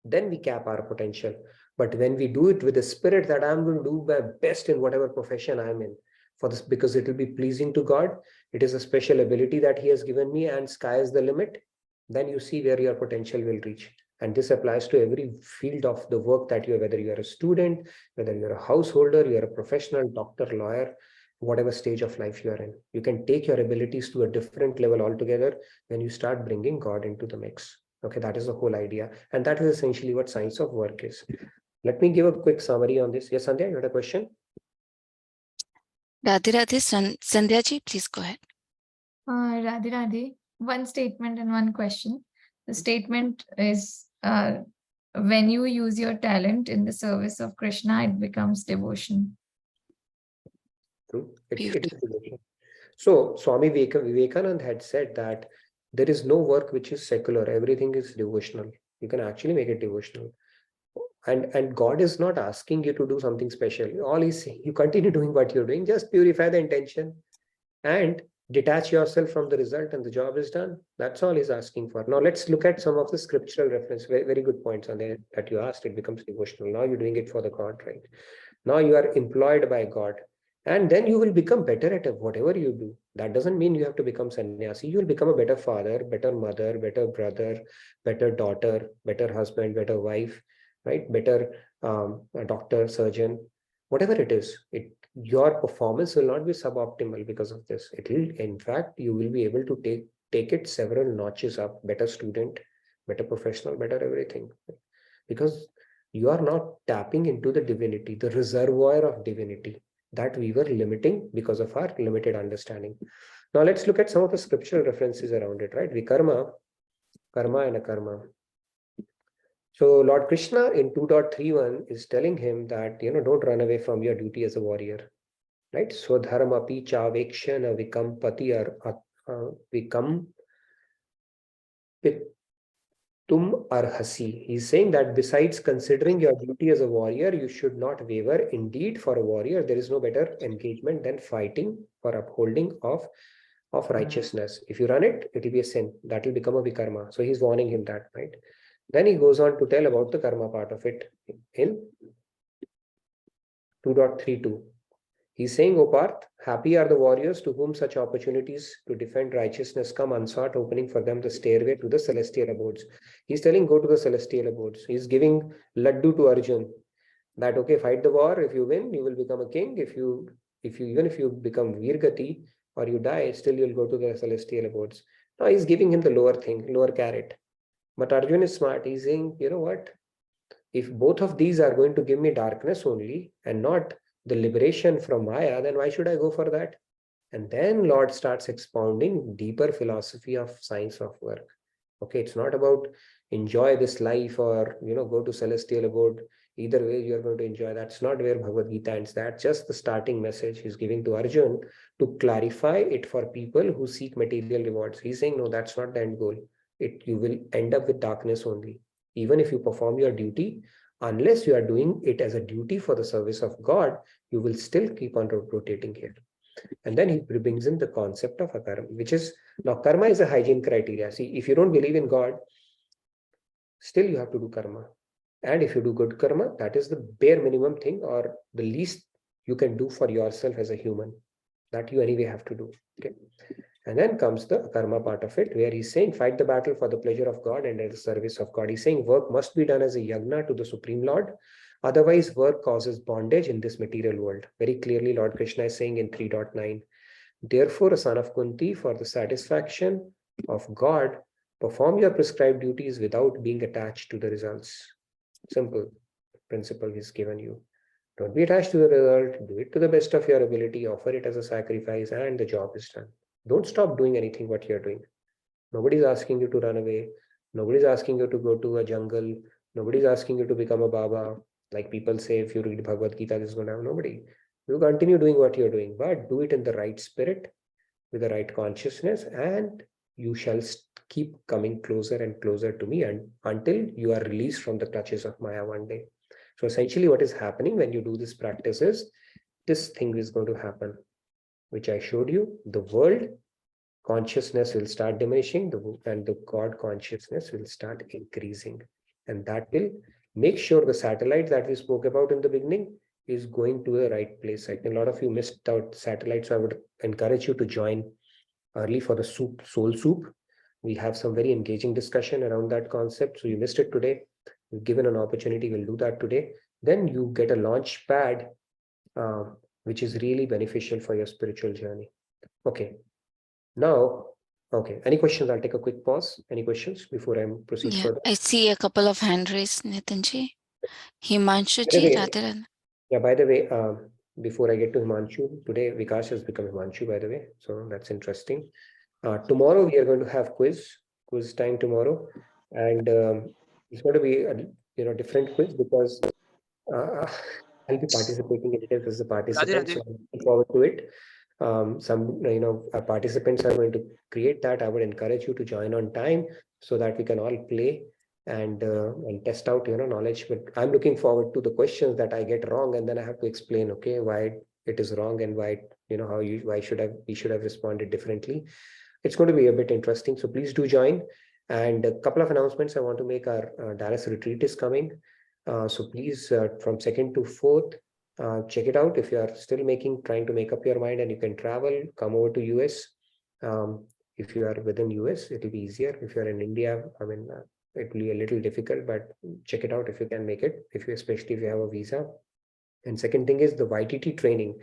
then we cap our potential. But when we do it with the spirit that I'm going to do my best in whatever profession I'm in, for this, because it will be pleasing to God, it is a special ability that he has given me, and sky is the limit, then you see where your potential will reach. And this applies to every field of the work that you are, whether you are a student, whether you're a householder, you're a professional, doctor, lawyer, whatever stage of life you are in. You can take your abilities to a different level altogether when you start bringing God into the mix. Okay, that is the whole idea. And that is essentially what science of work is. Let me give a quick summary on this. Yes, Sandhya, you had a question? Radhe Radhe, Sandhya ji, please go ahead. Radhe Radhe, one statement and one question. The statement is, when you use your talent in the service of Krishna, it becomes devotion. True. It is devotion. So Swami Vivekanand had said that there is no work which is secular. Everything is devotional. You can actually make it devotional. And God is not asking you to do something special. All he's saying, you continue doing what you're doing, just purify the intention and detach yourself from the result, and the job is done. That's all he's asking for. Now let's look at some of the scriptural reference. Very, very good points on there that you asked. It becomes devotional. Now you're doing it for the God, right? Now you are employed by God. And then you will become better at whatever you do. That doesn't mean you have to become sannyasi. You will become a better father, better mother, better brother, better daughter, better husband, better wife, right? Better a doctor, surgeon, whatever it is. Your performance will not be suboptimal because of this. It will, in fact, you will be able to take it several notches up. Better student, better professional, better everything. Because you are not tapping into the divinity, the reservoir of divinity that we were limiting because of our limited understanding. Now let's look at some of the scriptural references around it, right? Vikarma, karma and akarma. So Lord Krishna in 2.31 is telling him that, don't run away from your duty as a warrior. right? Swadharmapi chavekshana vikampati vikam tum arhasi. He's saying that besides considering your duty as a warrior, you should not waver. Indeed, for a warrior, there is no better engagement than fighting for upholding of righteousness. If you run it, it will be a sin. That will become a vikarma. So he's warning him that, right? Then he goes on to tell about the karma part of it in 2.32. He's saying, O Parth, happy are the warriors to whom such opportunities to defend righteousness come unsought, opening for them the stairway to the celestial abodes. He's telling, go to the celestial abodes. He's giving laddu to Arjun that, okay, fight the war. If you win, you will become a king. Even if you become Virgati or you die, still you'll go to the celestial abodes. Now he's giving him the lower carrot. But Arjun is smart. He's saying, you know what? If both of these are going to give me darkness only and not the liberation from Maya, then why should I go for that? And then Lord starts expounding deeper philosophy of science of work. Okay, it's not about enjoy this life or, go to celestial abode. Either way, you're going to enjoy. That's not where Bhagavad Gita ends. That's just the starting message he's giving to Arjun to clarify it for people who seek material rewards. He's saying, no, that's not the end goal. You will end up with darkness only. Even if you perform your duty, unless you are doing it as a duty for the service of God, you will still keep on rotating here. And then he brings in the concept of akarma, which is, now karma is a hygiene criteria. See, if you don't believe in God, still you have to do karma. And if you do good karma, that is the bare minimum thing or the least you can do for yourself as a human. That you anyway have to do. Okay. And then comes the karma part of it, where he's saying, fight the battle for the pleasure of God and at the service of God. He's saying work must be done as a yagna to the Supreme Lord. Otherwise, work causes bondage in this material world. Very clearly, Lord Krishna is saying in 3.9, therefore, a son of Kunti, for the satisfaction of God, perform your prescribed duties without being attached to the results. Simple principle he's given you. Don't be attached to the result. Do it to the best of your ability. Offer it as a sacrifice and the job is done. Don't stop doing anything what you're doing. Nobody's asking you to run away. Nobody's asking you to go to a jungle. Nobody's asking you to become a Baba. Like people say, if you read Bhagavad Gita, this is going to have nobody. You continue doing what you're doing, but do it in the right spirit, with the right consciousness, and you shall keep coming closer and closer to me and until you are released from the clutches of Maya one day. So essentially what is happening when you do this practice is, this thing is going to happen, which I showed you. The world consciousness will start diminishing and the God consciousness will start increasing. And that will make sure the satellite that we spoke about in the beginning is going to the right place. I think a lot of you missed out satellites, so I would encourage you to join early for the soul soup. We have some very engaging discussion around that concept. So you missed it today. We've given an opportunity, we'll do that today. Then you get a launch pad, which is really beneficial for your spiritual journey. Okay. Now, okay. Any questions? I'll take a quick pause. Any questions before I proceed further? I see a couple of hand raised, Nitinji. Himanshu ji, Radhe. Yeah, by the way, before I get to Himanshu, today Vikas has become Himanshu, by the way. So that's interesting. Tomorrow we are going to have quiz time tomorrow. And it's going to be a different quiz because I'll be participating in it as a participant. So I'm looking forward to it. Some participants are going to create that. I would encourage you to join on time so that we can all play and test out knowledge. But I'm looking forward to the questions that I get wrong, and then I have to explain why it is wrong and why we should have responded differently. It's going to be a bit interesting, so please do join. And a couple of announcements I want to make. Our Dallas retreat is coming, so please from 2nd to 4th check it out. If you are still trying to make up your mind and you can travel, come over to US. If you are within US, it will be easier. If you're in India, it will be a little difficult, but check it out if you can make it, especially if you have a visa. And second thing is the YTT training.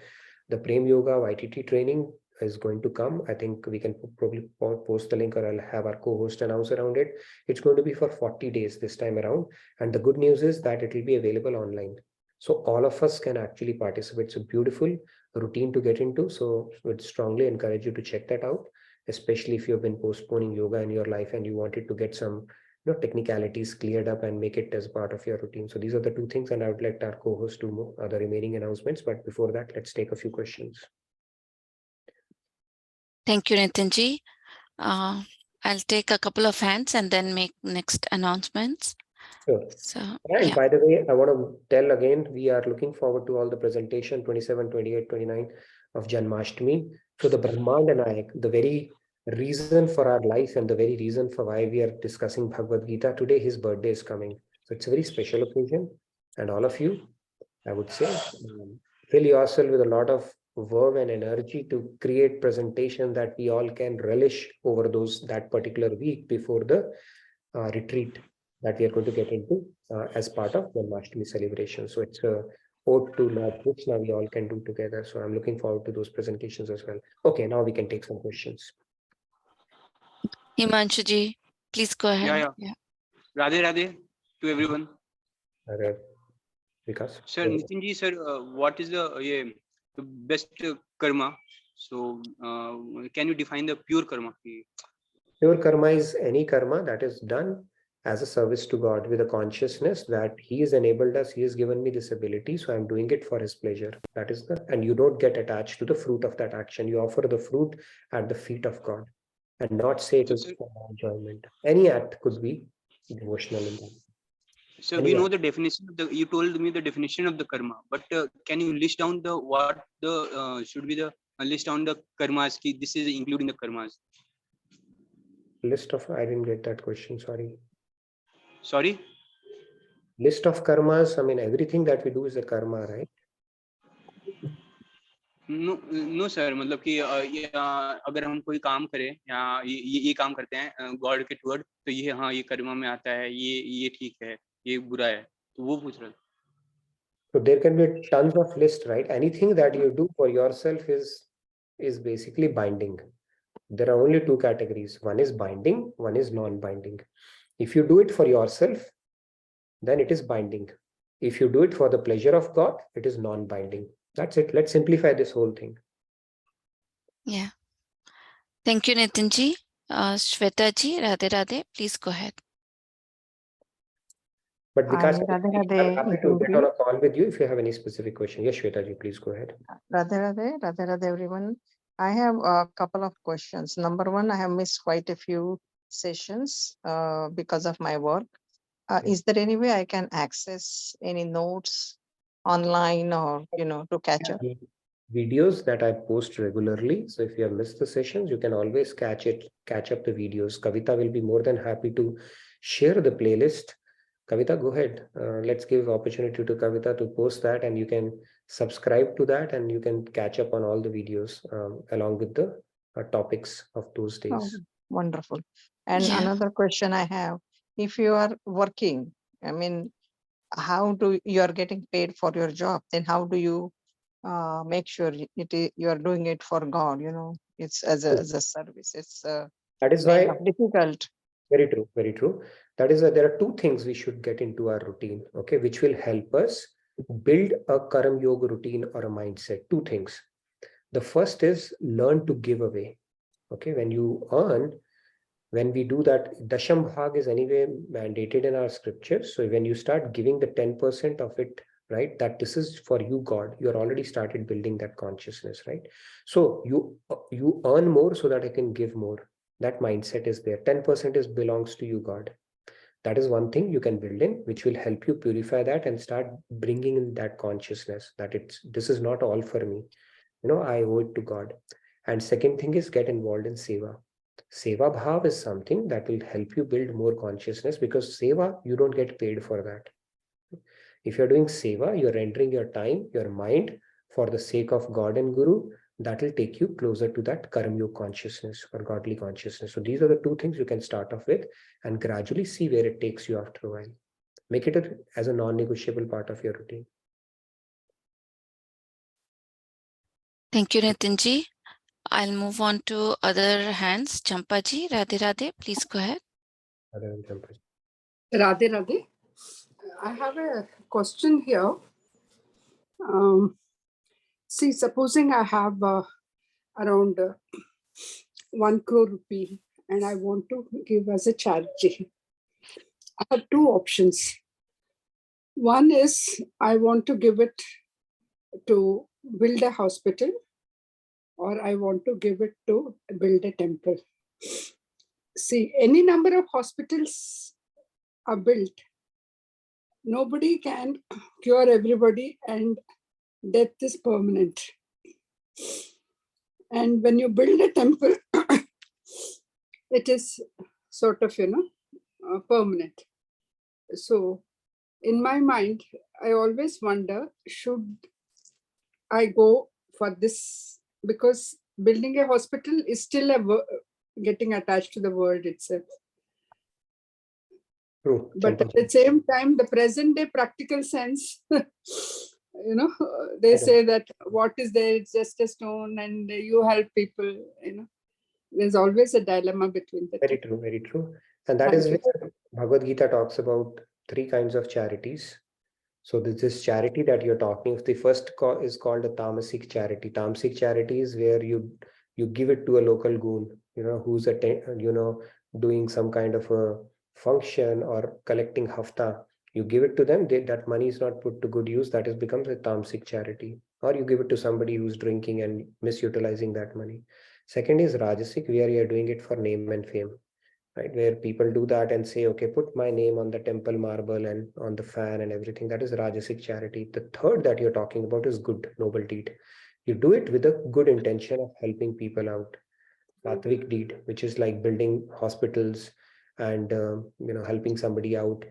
The Prem Yoga YTT training is going to come. I think we can probably post the link, or I'll have our co-host announce around it. It's going to be for 40 days this time around. And the good news is that it will be available online. So all of us can actually participate. It's a beautiful routine to get into. So I would strongly encourage you to check that out, especially if you've been postponing yoga in your life and you wanted to get some technicalities cleared up and make it as part of your routine. So these are the two things, and I would let our co-host do the remaining announcements. But before that, let's take a few questions. Thank you, Nitinji. I'll take a couple of hands and then make next announcements. Sure. So, And yeah. by the way, I want to tell again, we are looking forward to all the presentation 27, 28, 29 of Janmashtami. So the Brahmanda Nayak, the very reason for our life and the very reason for why we are discussing Bhagavad Gita today, his birthday is coming. So it's a very special occasion. And all of you, I would say, fill yourself with a lot of verve and energy to create presentation that we all can relish over that particular week before the retreat that we are going to get into as part of the Janmashtami celebration. So it's a ode to Lord Krishna we all can do together. So I'm looking forward to those presentations as well. Okay, now we can take some questions. Himanshuji, please go ahead. Yeah. Radhe Radhe to everyone. Vikas. Sir, Nitinji, sir, what is the best karma? So can you define the pure karma? Pure karma is any karma that is done as a service to God with a consciousness that He has enabled us, He has given me this ability, so I'm doing it for His pleasure. That is and you don't get attached to the fruit of that action. You offer the fruit at the feet of God and not say it is for enjoyment. Any act could be devotional in that. So we know the definition of you told me the definition of the karma, but can you list down what should be the list down the karmas? This is including the karmas. List of, I didn't get that question, sorry. Sorry? List of karmas, I mean, everything that we do is a karma, right? No sir, मतलब कि अगर हम कोई काम करें या ये काम करते हैं गॉड के टुवर्ड, तो ये हाँ ये कर्मा में आता है, ये ठीक है, ये बुरा है, तो वो पूछ रहा था. So there can be tons of list, right? Anything that you do for yourself is basically binding. There are only two categories. One is binding, one is non-binding. If you do it for yourself, then it is binding. If you do it for the pleasure of God, it is non-binding. That's it. Let's simplify this whole thing. Yeah. Thank you, Nitinji. Shweta ji, Radhe Radhe, please go ahead. But Vikas, Radhe, I'm happy to get on a call with you if you have any specific question. Yes, Shweta ji, please go ahead. Radhe Radhe, everyone. I have a couple of questions. Number one, I have missed quite a few sessions because of my work. Is there any way I can access any notes online or, to catch up? Videos that I post regularly. So if you have missed the sessions, you can always catch up the videos. Kavita will be more than happy to share the playlist. Kavita, go ahead. Let's give opportunity to Kavita to post that, and you can subscribe to that and you can catch up on all the videos along with the topics of those days. Oh, wonderful. And another question I have, if you are working, I mean, you are getting paid for your job, then how do you make sure you are doing it for God? It's as a service. It's that is why difficult. Very true, very true. That is why there are two things we should get into our routine, okay, which will help us build a Karam Yoga routine or a mindset. Two things. The first is learn to give away. Okay, when you earn, when we do that, Dasham Bhag is anyway mandated in our scriptures. So when you start giving the 10% of it, right, that this is for you, God, you're already started building that consciousness, right? So you earn more so that I can give more. That mindset is there. 10% belongs to you, God. That is one thing you can build in, which will help you purify that and start bringing in that consciousness that this is not all for me. I owe it to God. And second thing is get involved in seva. Seva bhav is something that will help you build more consciousness, because seva, you don't get paid for that. If you're doing seva, you're rendering your time, your mind for the sake of God and Guru. That will take you closer to that Karam Yoga consciousness or godly consciousness. So these are the two things you can start off with and gradually see where it takes you after a while. Make it as a non-negotiable part of your routine. Thank you, Nitinji. I'll move on to other hands. Champaji, Radhe Radhe, please go ahead. Radhe Radhe. I have a question here. See, supposing I have around 1 crore rupee and I want to give as a charity. I have two options. One is I want to give it to build a hospital, or I want to give it to build a temple. See, any number of hospitals are built. Nobody can cure everybody, and death is permanent. And when you build a temple, it is sort of, permanent. So in my mind, I always wonder, should I go for this? Because building a hospital is still getting attached to the world itself. True. But at the same time, the present day practical sense, they say that what is there, it's just a stone, and you help people, There's always a dilemma between the Very two. true, very true. And that Thank is you. where Bhagavad Gita talks about three kinds of charities. So this charity that you're talking of, the first is called a tamasic charity. Tamasic charity is where you give it to a local goon, who's doing some kind of a function or collecting hafta. You give it to them, that money is not put to good use. That becomes a tamasic charity. Or you give it to somebody who's drinking and misutilizing that money. Second is rajasic, where you're doing it for name and fame. Right, where people do that and say, okay, put my name on the temple marble and on the fan and everything. That is rajasic charity. The third that you're talking about is good, noble deed. You do it with a good intention of helping people out. Sattvic deed, which is like building hospitals and helping somebody out.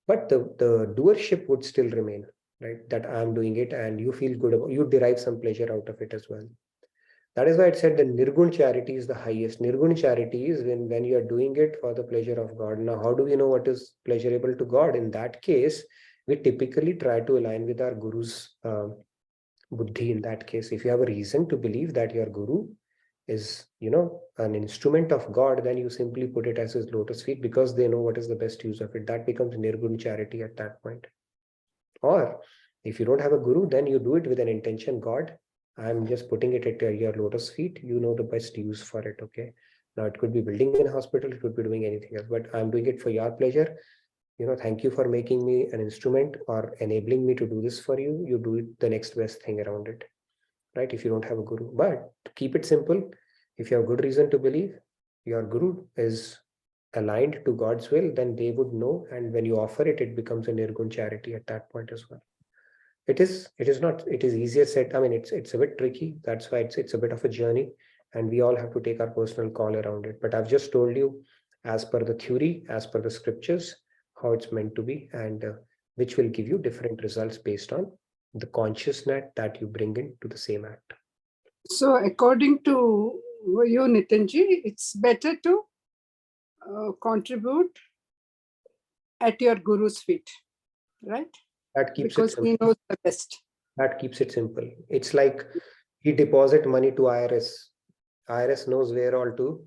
But the doership would still remain, right? That I'm doing it and you feel good about, you derive some pleasure out of it as well. That is why it said the nirgun charity is the highest. Nirgun charity is when you are doing it for the pleasure of God. Now, how do we know what is pleasurable to God? In that case, we typically try to align with our guru's buddhi. In that case, if you have a reason to believe that your guru is, an instrument of God, then you simply put it as his lotus feet because they know what is the best use of it. That becomes nirgun charity at that point. Or if you don't have a guru, then you do it with an intention. God, I'm just putting it at your lotus feet. You know the best use for it. Okay. Now it could be building a hospital, it could be doing anything else, but I'm doing it for your pleasure. Thank you for making me an instrument or enabling me to do this for you. You do it the next best thing around it. Right? If you don't have a guru. But to keep it simple, if you have good reason to believe your guru is aligned to God's will, then they would know. And when you offer it, it becomes a nirgun charity at that point as well. It is easier said. I mean, it's a bit tricky. That's why it's a bit of a journey, and we all have to take our personal call around it. But I've just told you, as per the theory, as per the scriptures, how it's meant to be, and which will give you different results based on the consciousness that you bring into the same act. So according to you, Nitinji, it's better to contribute at your guru's feet, right? That keeps because it simple. he knows the best. That keeps it simple. It's like he deposit money to IRS. IRS knows where all to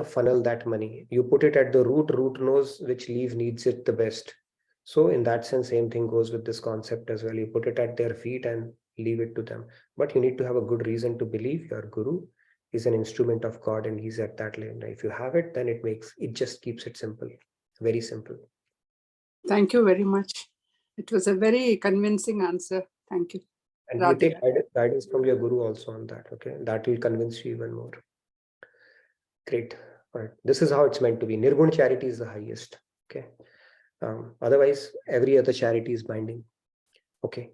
funnel that money. You put it at the root knows which leaf needs it the best. So in that sense, same thing goes with this concept as well. You put it at their feet and leave it to them. But you need to have a good reason to believe your guru is an instrument of God and he's at that level. If you have it, then it just keeps it simple. Very simple. Thank you very much. It was a very convincing answer. Thank you. And you take guidance from your guru also on that. Okay. That will convince you even more. Great. All right. This is how it's meant to be. Nirgun charity is the highest. Okay. Otherwise, every other charity is binding. Okay.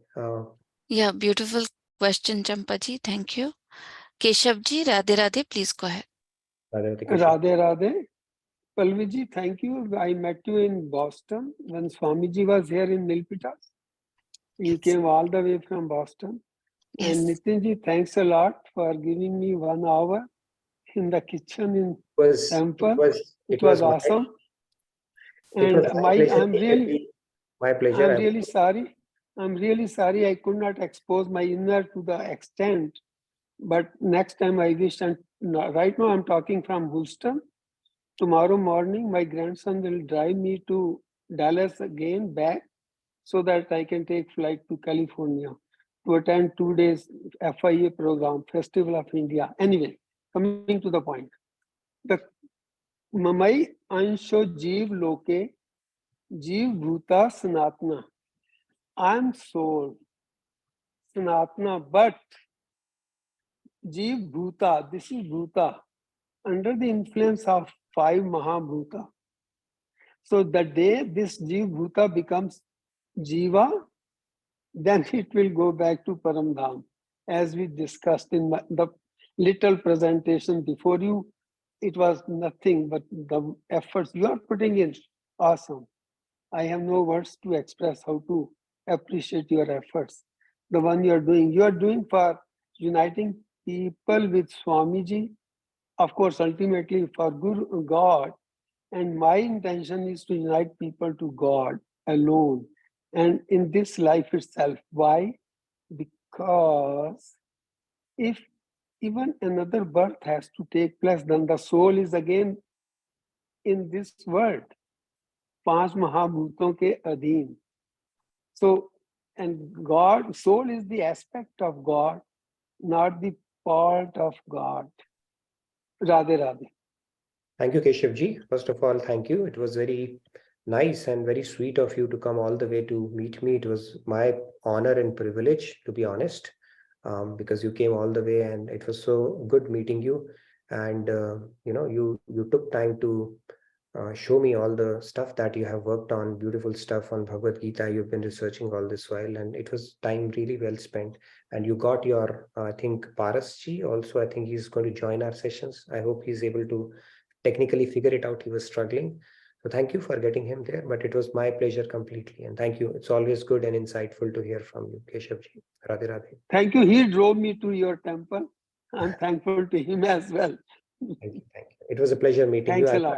Yeah, beautiful question, Champaji. Thank you. Keshavji, Radhe Radhe, please go ahead. Radhe Radhe. Palviji, thank you. I met you in Boston when Swamiji was here in Nilpita. You came all the way from Boston. Yes. And Nitinji, thanks a lot for giving me 1 hour in the kitchen in temple. It was awesome. And I'm really sorry. I'm really sorry I could not expose my inner to the extent. But next time I wish, and right now I'm talking from Houston. Tomorrow morning, my grandson will drive me to Dallas again back so that I can take flight to California to attend 2 days FIA program, Festival of India. Anyway, coming to the point. The Mamai Ansho Jeev Loke Jeev Bhuta Sanatana. I am soul, Sanatana, but Jeev Bhuta, this is Bhuta, under the influence of 5 Mahabhuta. So the day this Jeev Bhuta becomes Jiva, then it will go back to Paramdham. As we discussed in the little presentation before you, it was nothing but the efforts you are putting in. Awesome. I have no words to express how to appreciate your efforts. The one you are doing for uniting people with Swamiji, of course, ultimately for Guru, God. And my intention is to unite people to God alone. And in this life itself. Why? Because if even another birth has to take place, then the soul is again in this world. 5 Mahabhuton ke adhin. So, and God, soul is the aspect of God, not the part of God. Radhe Radhe. Thank you, Keshavji. First of all, thank you. It was very nice and very sweet of you to come all the way to meet me. It was my honor and privilege, to be honest, because you came all the way, and it was so good meeting you. And you took time to show me all the stuff that you have worked on, beautiful stuff on Bhagavad Gita. You've been researching all this while, and it was time really well spent. And you got your, I think, Parasji also. I think he's going to join our sessions. I hope he's able to technically figure it out. He was struggling. So thank you for getting him there, but it was my pleasure completely. And thank you. It's always good and insightful to hear from you, Keshavji. Radhe Radhe. Thank you. He drove me to your temple. I'm thankful to him as well. Thank you. Thank you. It was a pleasure meeting Thanks you. a lot.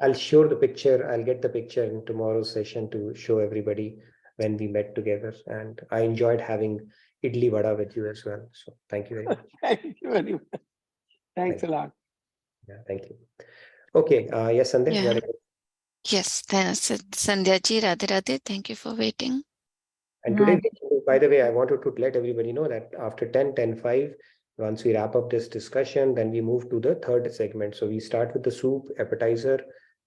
I'll show the picture. I'll get the picture in tomorrow's session to show everybody when we met together. And I enjoyed having idli vada with you as well. So thank you very much. Thank you very much. Thanks a lot. Yeah, thank you. Okay. Yes, Sandhya. Yeah. you are- Yes, thanks, Sandhya ji. Radhe Radhe. Thank you for waiting. And today, by the way, I wanted to let everybody know that after 10:5, once we wrap up this discussion, then we move to the third segment. So we start with the soup appetizer,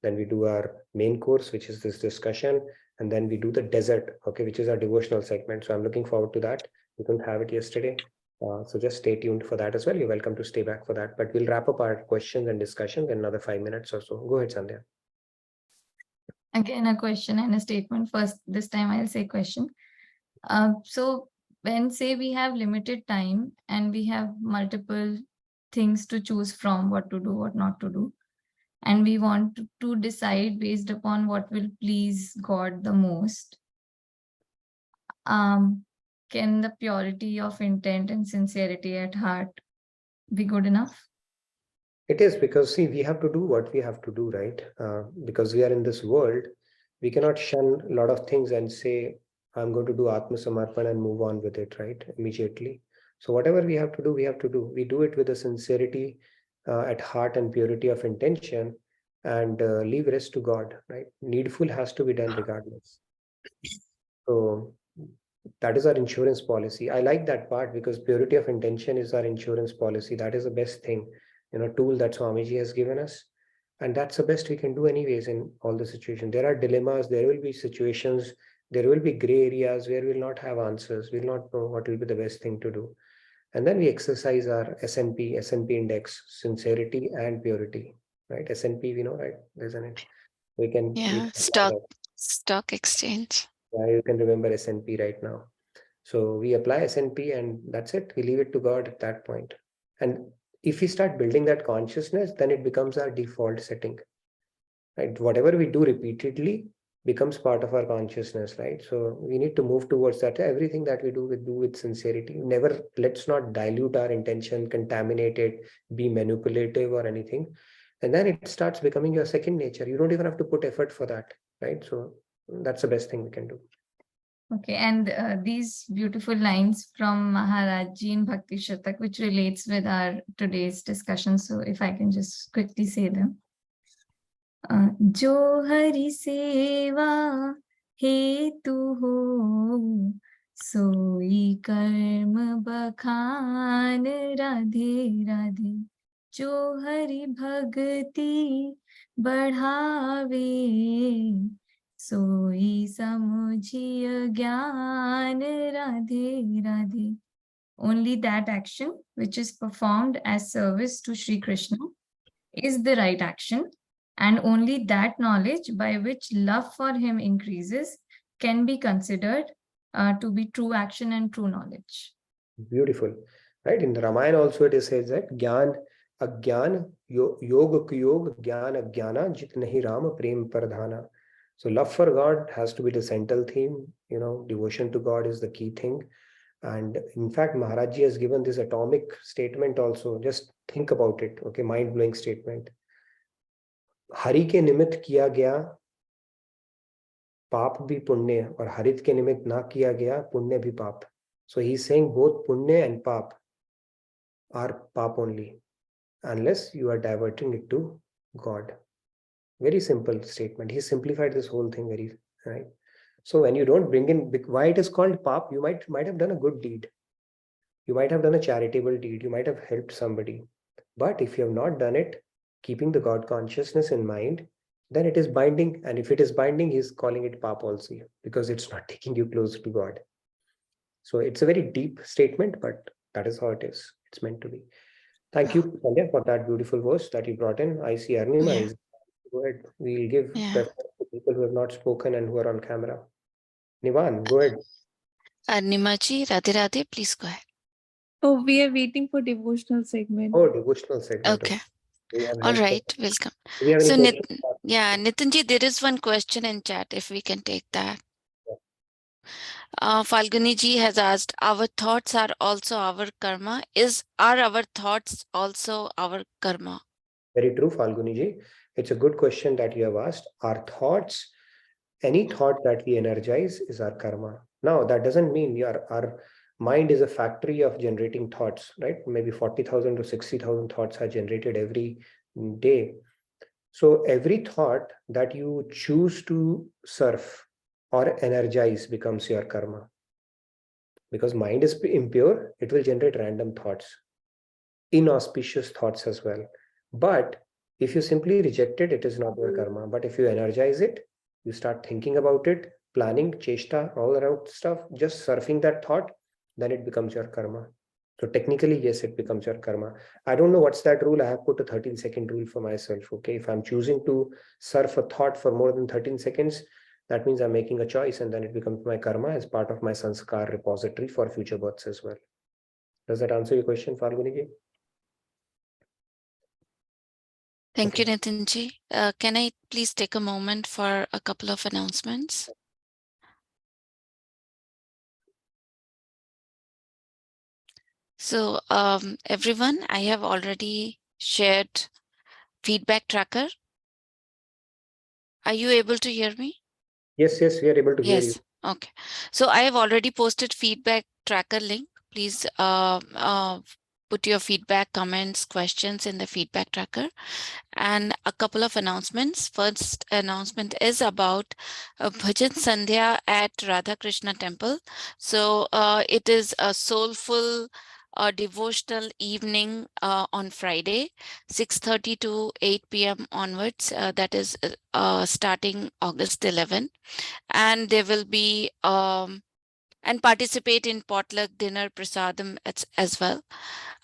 then we do our main course, which is this discussion, and then we do the dessert, okay, which is our devotional segment. So I'm looking forward to that. We couldn't have it yesterday. So just stay tuned for that as well. You're welcome to stay back for that. But we'll wrap up our questions and discussions in another 5 minutes or so. Go ahead, Sandhya. Again, a question and a statement. First, this time I'll say question. So when say we have limited time and we have multiple things to choose from, what to do, what not to do, and we want to decide based upon what will please God the most, can the purity of intent and sincerity at heart be good enough? It is, because see, we have to do what we have to do, right? Because we are in this world, we cannot shun a lot of things and say, I'm going to do Atma Samarpan and move on with it, right? Immediately. So whatever we have to do, we have to do. We do it with a sincerity at heart and purity of intention, and leave rest to God, right? Needful has to be done regardless. So that is our insurance policy. I like that part, because purity of intention is our insurance policy. That is the best thing, tool that Swamiji has given us. And that's the best we can do anyways in all the situations. There are dilemmas, there will be situations, there will be gray areas where we'll not have answers. We'll not know what will be the best thing to do. And then we exercise our S&P index, sincerity and purity, right? S&P, we know, right? Isn't it? We can Stock exchange. Yeah, you can remember S&P right now. So we apply S&P and that's it. We leave it to God at that point. And if we start building that consciousness, then it becomes our default setting, right? Whatever we do repeatedly becomes part of our consciousness, right? So we need to move towards that. Everything that we do with sincerity. Let's not dilute our intention, contaminate it, be manipulative or anything. And then it starts becoming your second nature. You don't even have to put effort for that, right? So that's the best thing we can do. Okay, and these beautiful lines from Maharajji in Bhakti Shatak, which relates with our today's discussion. So if I can just quickly say them. Jo hari seva hetu ho, soi karma bakhan radhe radhe. Jo hari bhakti badhave, सोई समझिय ज्ञान Radhe Radhe. Only that action which is performed as service to Sri Krishna is the right action, and only that knowledge by which love for him increases can be considered to be true action and true knowledge. Beautiful. Right? In the Ramayana also it says that Gyan Agyan Yoga Kuyog Gyan Agyana Jit Nahi Ram Prem Pardhana. So love for God has to be the central theme. You know, devotion to God is the key thing. And in fact, Maharaj Ji has given this atomic statement also. Just think about it. Okay, mind-blowing statement. Hari ke nimitt kiya gaya पाप भी पुण्य और हरित के निमित्त ना किया गया पुण्य भी पाप. So he's saying both punya and pap are pap only unless you are diverting it to God. Very simple statement. He simplified this whole thing very right. So when you don't bring in why it is called pap, you might have done a good deed. You might have done a charitable deed. You might have helped somebody. But if you have not done it, keeping the God consciousness in mind, then it is binding. And if it is binding, he's calling it pap also because it's not taking you closer to God. So it's a very deep statement, but that is how it is. It's meant to be. Thank you, Sandhya, for that beautiful verse that you brought in. I see Arnima is. Go ahead. We'll give preference to people who have not spoken and who are on camera. Nivan, go ahead. Arnima ji, Radhe Radhe, please go ahead. Oh, we are waiting for devotional segment. Oh, devotional segment. Okay. We have All right. Welcome. Do we have any So, questions? Nitin ji, there is one question in chat if we can take that. Falguni ji has asked, our thoughts are also our karma. Are our thoughts also our karma? Very true, Falguni ji. It's a good question that you have asked. Our thoughts, any thought that we energize is our karma. Now, that doesn't mean our mind is a factory of generating thoughts, right? Maybe 40,000 to 60,000 thoughts are generated every day. So every thought that you choose to surf or energize becomes your karma. Because mind is impure, it will generate random thoughts, inauspicious thoughts as well. But if you simply reject it, it is not your karma. But if you energize it, you start thinking about it, planning, cheshta, all around stuff, just surfing that thought, then it becomes your karma. So technically, yes, it becomes your karma. I don't know what's that rule. I have put a 13-second rule for myself. Okay, if I'm choosing to surf a thought for more than 13 seconds, that means I'm making a choice and then it becomes my karma as part of my sanskar repository for future births as well. Does that answer your question, Falguni ji? Thank you, Nitin ji. Can I please take a moment for a couple of announcements? So everyone, I have already shared feedback tracker. Are you able to hear me? Yes, we are able to hear you. Okay. So I have already posted feedback tracker link. Please put your feedback, comments, questions in the feedback tracker. And a couple of announcements. First announcement is about Bhajan Sandhya at Radha Krishna Temple. So it is a soulful devotional evening on Friday, 6:30 to 8 p.m. onwards. That is starting August 11. And there will be and participate in potluck dinner prasadam as well.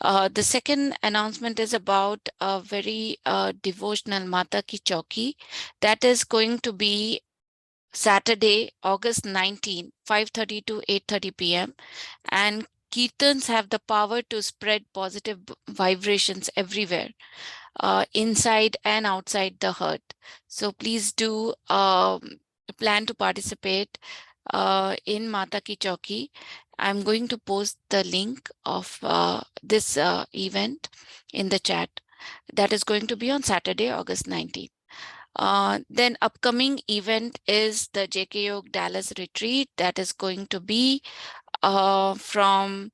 The second announcement is about a very devotional Mata Ki Chauki that is going to be Saturday, August 19, 5:30 to 8:30 p.m. And Kirtans have the power to spread positive vibrations everywhere, inside and outside the hut. So please do plan to participate in Mata Ki Chauki. I'm going to post the link of this event in the chat. That is going to be on Saturday, August 19th. Then upcoming event is the JK Yog Dallas retreat that is going to be from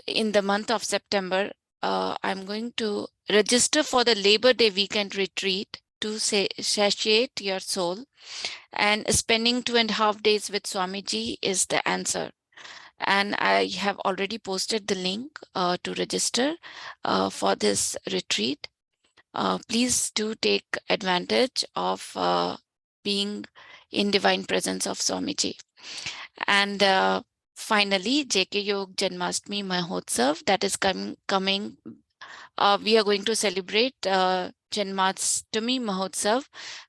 in the month of September. I'm going to register for the Labor Day weekend retreat to satiate your soul, and spending 2.5 days with Swamiji is the answer. And I have already posted the link to register for this retreat. Please do take advantage of being in divine presence of Swamiji. And finally, JK Yog Janmashtami Mahotsav, that is coming. We are going to celebrate Janmashtami Mahotsav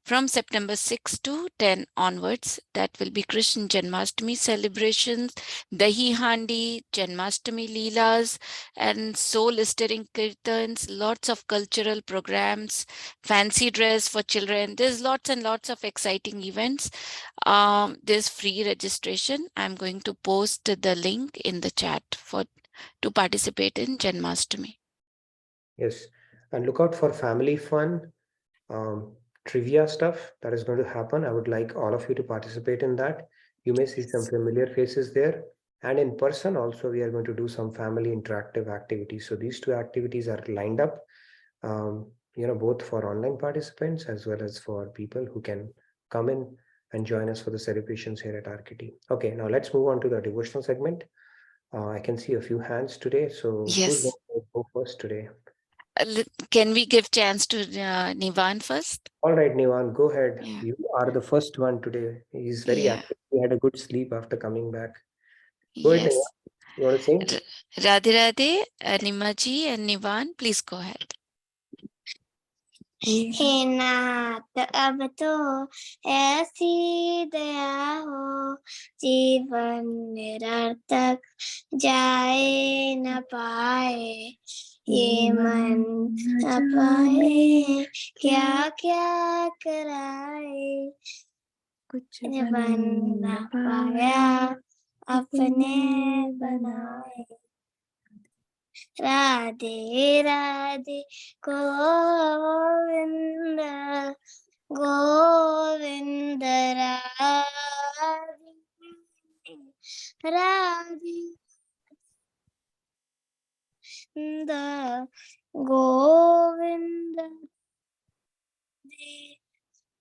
from September 6 to 10 onwards. That will be Krishna Janmashtami celebrations, Dahi Handi, Janmashtami Leelas, and soul-stirring kirtans, lots of cultural programs, fancy dress for children. There's lots and lots of exciting events. There's free registration. I'm going to post the link in the chat to participate in Janmashtami. Yes, and look out for family fun, trivia stuff that is going to happen. I would like all of you to participate in that. You may see some familiar faces there. And in person also, we are going to do some family interactive activities. So these two activities are lined up, both for online participants as well as for people who can come in and join us for the celebrations here at RKT. Okay, now let's move on to the devotional segment. I can see a few hands today. So who's going to go first today? Can we give chance to Nivan first? All right, Nivan, go ahead. Yeah. You are the first one today. He's very active. He had a good sleep after coming back. Go ahead, Nivan. You want to sing? Radhe Radhe, Nimaji and Nivan, please go ahead. हे नाथ अब तो ऐसी दया हो, जीवन निरर्थक जाए न पाए, ये मन न पाए क्या क्या कराए, कुछ बन न पाया अपने बनाए। Radhe Radhe Govind Govind Radhe Radhe Govind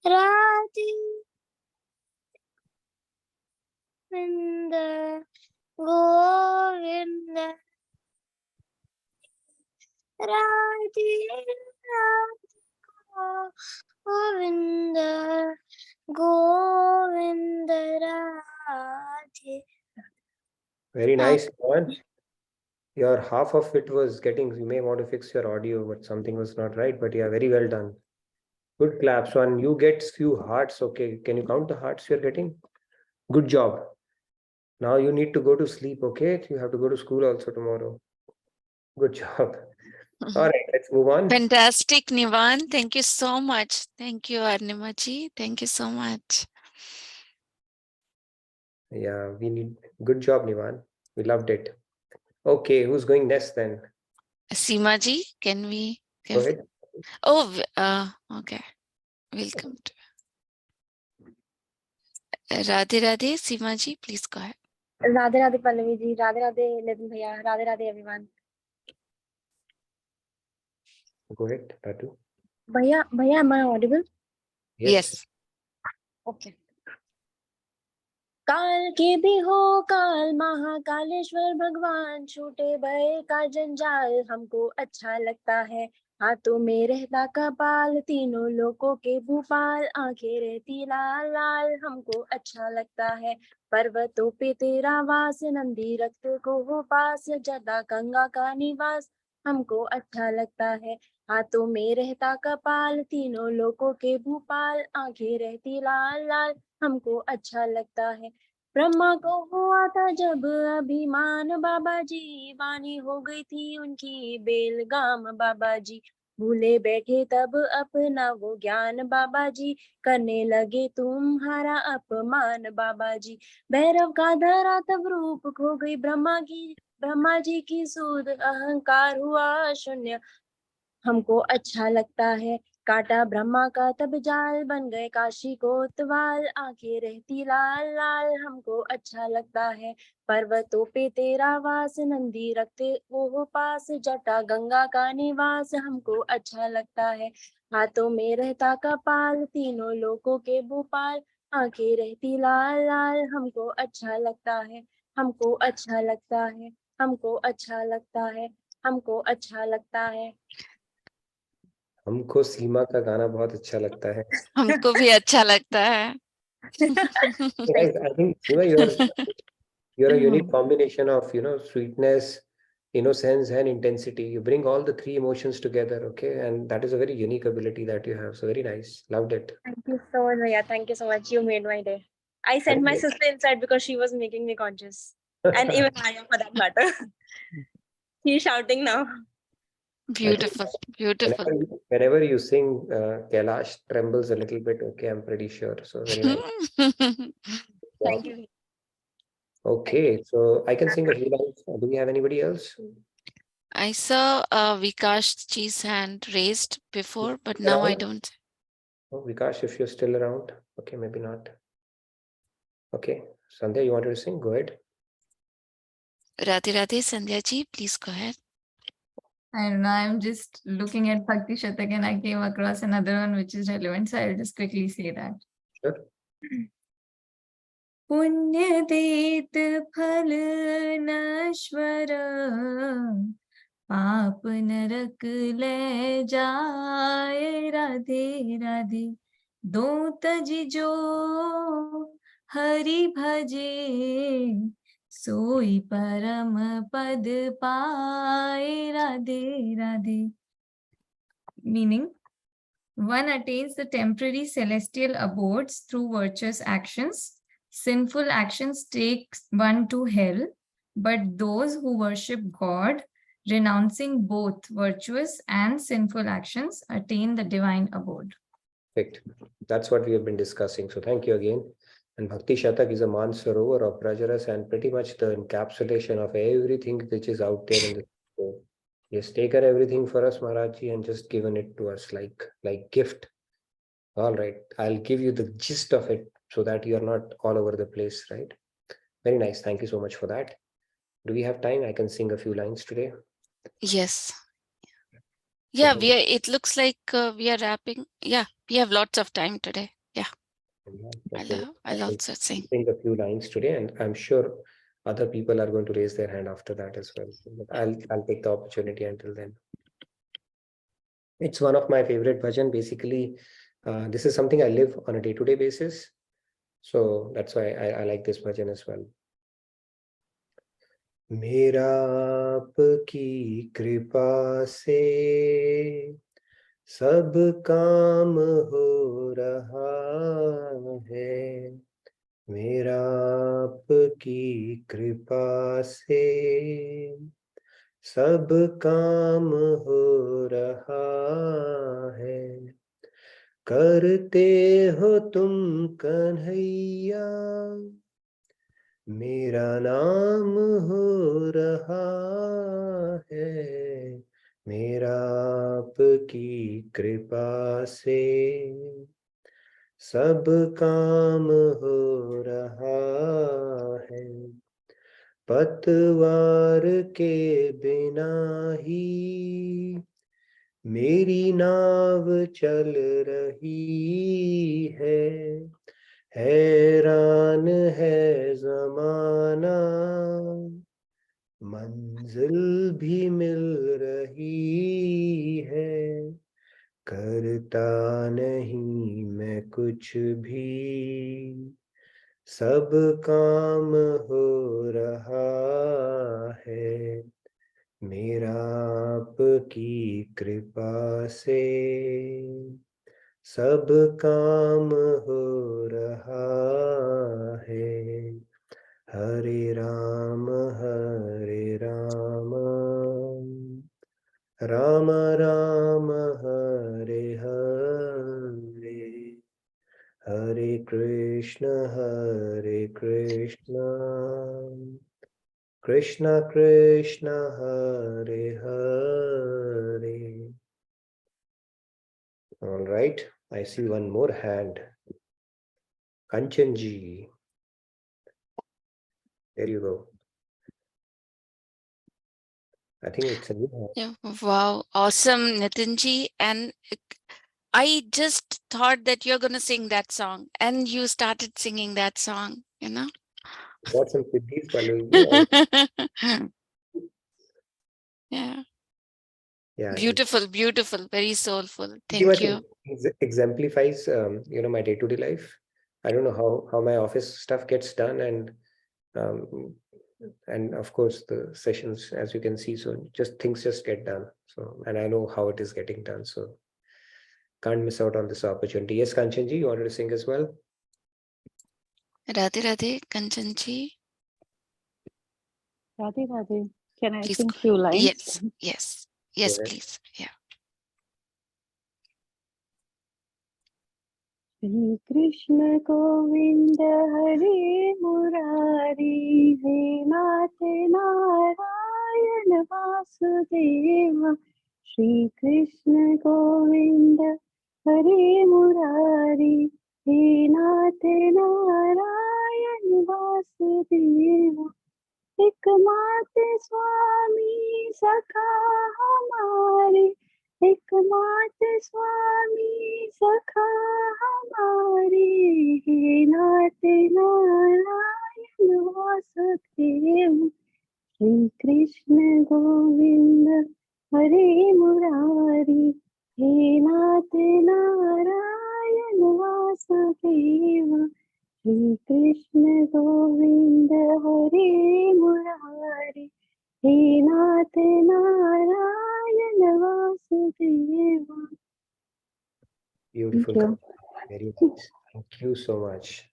Radhe Govind Radhe Govind Govind Radhe. Very nice, Nivan. Your half of it was getting, you may want to fix your audio, but something was not right, but yeah, very well done. Good claps. And you get few hearts. Okay, can you count the hearts you're getting? Good job. Now you need to go to sleep, okay? You have to go to school also tomorrow. Good job. All right, let's move on. Fantastic, Nivan. Thank you so much. Thank you, Arnimaji. Thank you so much. Yeah, we need good job, Nivan. We loved it. Okay, who's going next then? Seemaji, can we go ahead? Oh, okay. Welcome to Radhe Radhe. Seemaji, please go ahead. Radhe Radhe Pallavi ji, Radhe Radhe Nitin bhaiya, Radhe Radhe everyone. Go ahead, Ratu. Bhaiya, am I audible? Yes. Okay. काल के भी हो काल महाकालेश्वर भगवान, छूटे भय का जंजाल हमको अच्छा लगता है, हाथों में रहता कपाल तीनों लोकों के भूपाल, आंखें रहती लाल लाल हमको अच्छा लगता है, पर्वतों पे तेरा वास नंदी रक्त को हो पास, जटा गंगा का निवास हमको अच्छा लगता है, हाथों में रहता कपाल तीनों लोकों के भूपाल, आंखें रहती लाल लाल हमको अच्छा लगता है, ब्रह्मा को हुआ था जब अभिमान बाबा जी, वाणी हो गई थी उनकी बेलगाम बाबा जी, भूले बैठे तब अपना वो ज्ञान बाबा जी, करने लगे तुम्हारा अपमान बाबा जी, भैरव का धरा तब रूप खो गई ब्रह्मा जी की सूद, अहंकार हुआ शून्य हमको अच्छा लगता है, काटा ब्रह्मा का तब जाल बन गए काशी कोतवाल, आंखें रहती लाल लाल हमको अच्छा लगता है, पर्वतों पे तेरा वास नंदी रखते वो पास, जटा गंगा का निवास हमको अच्छा लगता है, हाथों में रहता कपाल तीनों लोकों के भूपाल, आंखें रहती लाल लाल हमको अच्छा लगता है, हमको अच्छा लगता है, हमको अच्छा लगता है, हमको अच्छा लगता है। हमको सीमा का गाना बहुत अच्छा लगता है। हमको भी अच्छा लगता है। Guys, I think you're a unique combination of sweetness, innocence, and intensity. You bring all the three emotions together, okay? And that is a very unique ability that you have. So very nice. Loved it. Thank you so much, Bhaiya. Thank you so much. You made my day. I sent my sister inside because she was making me conscious. And even Aya for that matter. He's shouting now. Beautiful, beautiful. Whenever you sing, Kailash trembles a little bit. Okay, I'm pretty sure. So very nice. Thank you. Okay, so I can sing a few lines. Do we have anybody else? I saw Vikash Ji's hand raised before, but now I don't. Oh, Vikash, if you're still around. Okay, maybe not. Okay, Sandhya, you wanted to sing? Go ahead. Radhe Radhe, Sandhya ji, please go ahead. I don't know, I'm just looking at Bhakti Shatak and I came across another one which is relevant, so I'll just quickly say that. Sure. Punya det phal nashwara, पाप नरक ले जाए, राधे राधे। दो तज जो हरि भजे, सोई परम पद पाए, Radhe Radhe. Meaning, one attains the temporary celestial abodes through virtuous actions. Sinful actions take one to hell, but those who worship God, renouncing both virtuous and sinful actions, attain the divine abode. Perfect. That's what we have been discussing. So thank you again. And Bhakti Shatak is a Mansarovar of Prajaras and pretty much the encapsulation of everything which is out there in the world. He has taken everything for us, Maharaji, and just given it to us like gift. All right, I'll give you the gist of it so that you're not all over the place, right? Very nice. Thank you so much for that. Do we have time? I can sing a few lines today. Yes. Yeah, it looks like we are wrapping. Yeah, we have lots of time today. Yeah. I'll also sing. Sing a few lines today, and I'm sure other people are going to raise their hand after that as well. But I'll take the opportunity until then. It's one of my favorite bhajan. Basically, this is something I live on a day-to-day basis. So that's why I like this bhajan as well. मेरा आपकी कृपा से सब काम हो रहा है, मेरा आपकी कृपा से सब काम हो रहा है, करते हो तुम कन्हैया, मेरा नाम हो रहा है, मेरा आपकी कृपा से सब काम हो रहा है, पतवार के बिना ही मेरी नाव चल रही है, हैरान है जमाना, मंजिल भी मिल रही है, करता नहीं मैं कुछ भी, सब काम हो रहा है, मेरा आपकी कृपा से सब काम हो रहा है, हरे राम राम राम हरे हरे, हरे Krishna Krishna Krishna Hare Hare. All right, I see one more hand. Kanchanji. There you go. I think it's a new hand. Yeah, wow, awesome, Nitinji. And I just thought that you're going to sing that song, and you started singing that song, you know. Got some siddhis, Pallavi. Yeah. Yeah. Beautiful, beautiful, very soulful. Thank you. Exemplifies, my day-to-day life. I don't know how my office stuff gets done, and of course the sessions, as you can see, so things just get done. So, and I know how it is getting done, so can't miss out on this opportunity. Yes, Kanchanji, you wanted to sing as well? Radhe Radhe, Kanchanji. Radhe Radhe. Can I Please sing go. few lines? Yes, please. Yeah. Shri Krishna Govinda Hare Murari, He Nath Narayan Vasudeva. Shri Krishna Govinda Hare Murari, He Nath Narayan Vasudeva. एकमात्र स्वामी सखा हमारे, एकमात्र स्वामी सखा हमारे, हे नाथ नारायण वासुदेव. श्री कृष्ण गोविंद हरे मुरारी, हे नाथ Narayan Vasudev. Shri Krishna Govinda Hare Murari, He Nath Narayana Vasudeva. Beautiful. Thank you. Very nice. Thank you so much.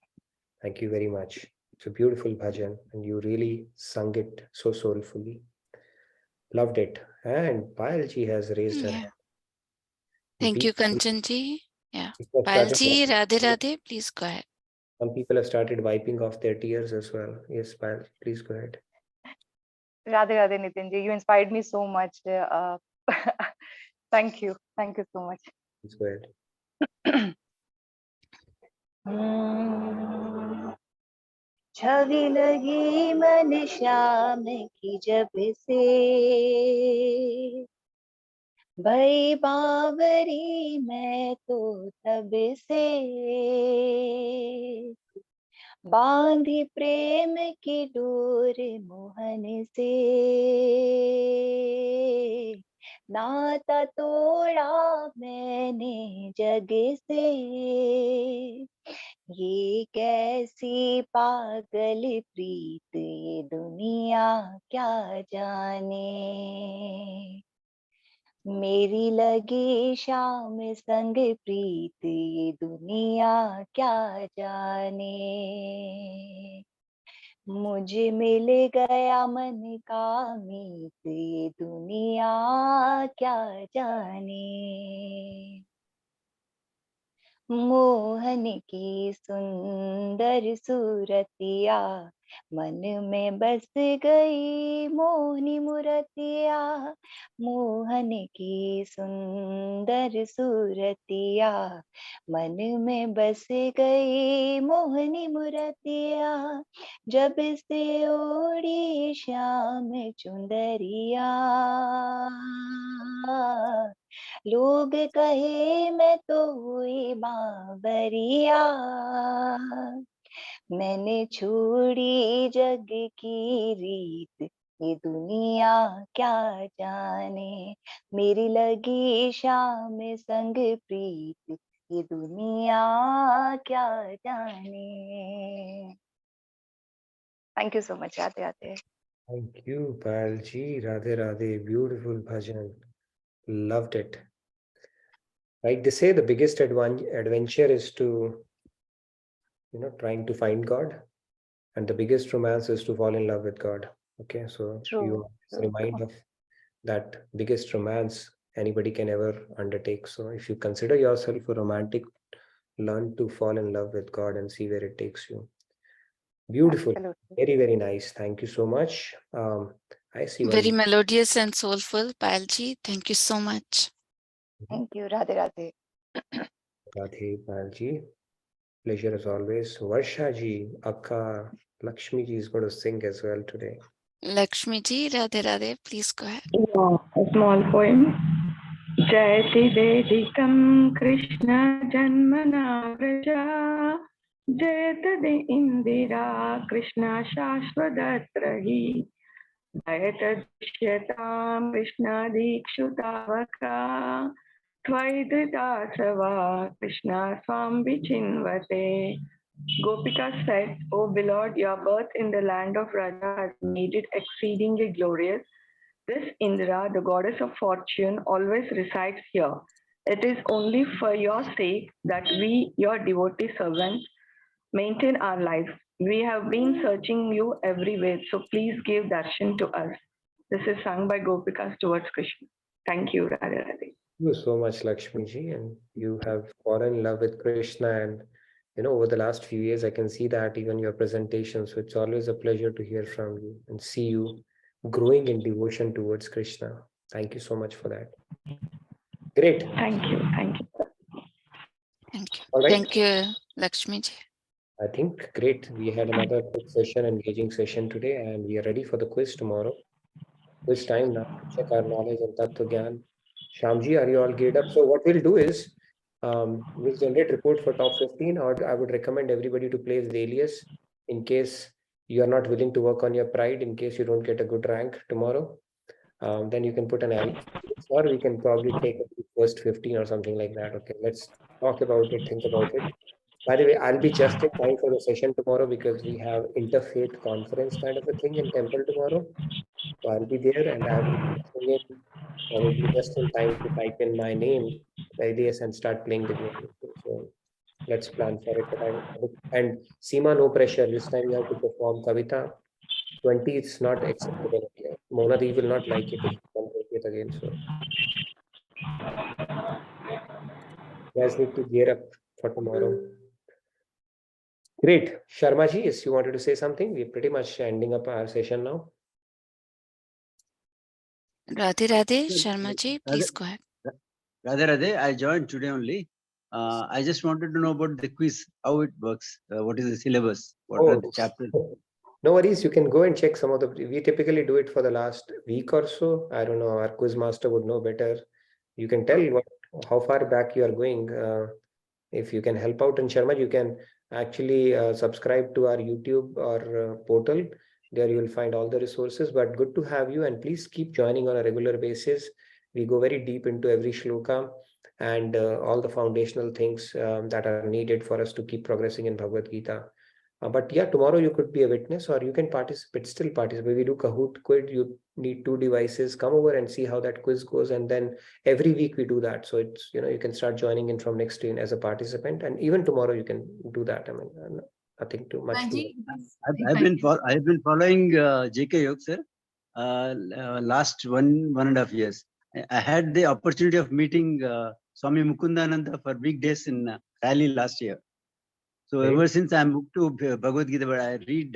Thank you very much. It's a beautiful bhajan, and you really sung it so soulfully. Loved it. And Payalji has raised her hand. Thank you, Kanchanji. Yeah. People have started- Payalji, Radhe Radhe, please go ahead. Some people have started wiping off their tears as well. Yes, Payal, please go ahead. Radhe Radhe Nitinji, you inspired me so much. Thank you so much. Please go ahead. छवि लगी मन श्याम की जब से, भई बावरी मैं तो तब से, बांधी प्रेम की डोर मोहन से, नाता तोड़ा मैंने जग से, ये कैसी पागल प्रीत ये दुनिया क्या जाने, मेरी लगी शाम संग प्रीत ये दुनिया क्या जाने, मुझे मिल गया मन का मीत ये दुनिया क्या जाने, मोहन की सुंदर सूरतिया मन में बस गई मोहनी मूर्तिया, मोहन की सुंदर सूरतिया मन में बस गई मोहनी मूर्तिया, जब से ओढ़ी श्याम चुंदरिया, लोग कहे मैं तो हुई बावरिया, मैंने छोड़ी जग की रीत ये दुनिया क्या जाने, मेरी लगी शाम संग प्रीत ये दुनिया क्या जाने. Thank you so much. Radhe Radhe. Thank you, Payalji. Radhe Radhe. Beautiful bhajan. Loved it. Like they say, the biggest adventure is to, trying to find God. And the biggest romance is to fall in love with God. Okay, so you remind of that biggest romance anybody can ever undertake. So if you consider yourself a romantic, learn to fall in love with God and see where it takes you. Beautiful. Absolutely. Very, very nice. Thank you so much. I see very melodious and soulful, Payalji. Thank you so much. Thank you. Radhe Radhe. Radhe, Payalji. Pleasure as always. Varsha ji, Akka, Lakshmi ji is going to sing as well today. Lakshmi ji, Radhe Radhe, please go ahead. Yeah, a small poem. Jayati Vedikam Krishna Janmana Vraja Jayatade Indira Krishna Shashvadatrahi Jayatadishyatam Krishna Dikshutavaka Tvaidritasava Krishna Swam Vichinvate Gopika said, "O beloved, your birth in the land of Raja has made it exceedingly glorious. This Indra, the goddess of fortune, always resides here. It is only for your sake that we, your devotee servants, maintain our life. We have been searching you everywhere, so please give darshan to us." This is sung by Gopikas towards Krishna. Thank you, Radhe Radhe. Thank you so much, Lakshmi ji, and you have fallen in love with Krishna. And over the last few years, I can see that even your presentation. So it's always a pleasure to hear from you and see you growing in devotion towards Krishna. Thank you so much for that. Great. Thank you. Thank you. Thank you. All right. Thank you, Lakshmi ji. I think great. We had another quick session, engaging session today, and we are ready for the quiz tomorrow. Quiz time now to check our knowledge and Tattva Gyan. Shamji, are you all geared up? So what we'll do is, we'll generate report for top 15, or I would recommend everybody to place the alias in case you are not willing to work on your pride, in case you don't get a good rank tomorrow. Then you can put an alias, or we can probably take the first 15 or something like that. Okay, let's talk about it, think about it. By the way, I'll be just in time for the session tomorrow because we have interfaith conference kind of a thing in temple tomorrow. So I'll be there and I will be probably just in time to type in my name, alias, and start playing the game. So let's plan for it. And Seema, no pressure. This time you have to perform Kavita. 20 is not acceptable. Monadi will not like it if you come it again. So you guys need to gear up for tomorrow. Great. Sharma ji, yes, you wanted to say something? We're pretty much ending up our session now. Radhe Radhe, Sharma ji, please go ahead. Radhe Radhe, I joined today only. I just wanted to know about the quiz, how it works, what is the syllabus, what are the chapters. No worries, you can go and check some of the, we typically do it for the last week or so. I don't know, our quiz master would know better. You can tell how far back you are going. If you can help out in Sharma, you can actually subscribe to our YouTube or portal. There you will find all the resources, but good to have you, and please keep joining on a regular basis. We go very deep into every shloka and all the foundational things that are needed for us to keep progressing in Bhagavad Gita. But yeah, tomorrow you could be a witness or you can participate, still participate. We do Kahoot quiz, you need 2 devices, come over and see how that quiz goes. And then every week we do that. So it's, you can start joining in from next week as a participant. And even tomorrow you can do that. I mean, nothing too much. I've been following JK Yog, sir, last 1.5 years. I had the opportunity of meeting Swami Mukundananda for weekdays in Raleigh last year. So ever since I'm moved to Bhagavad Gita, but I read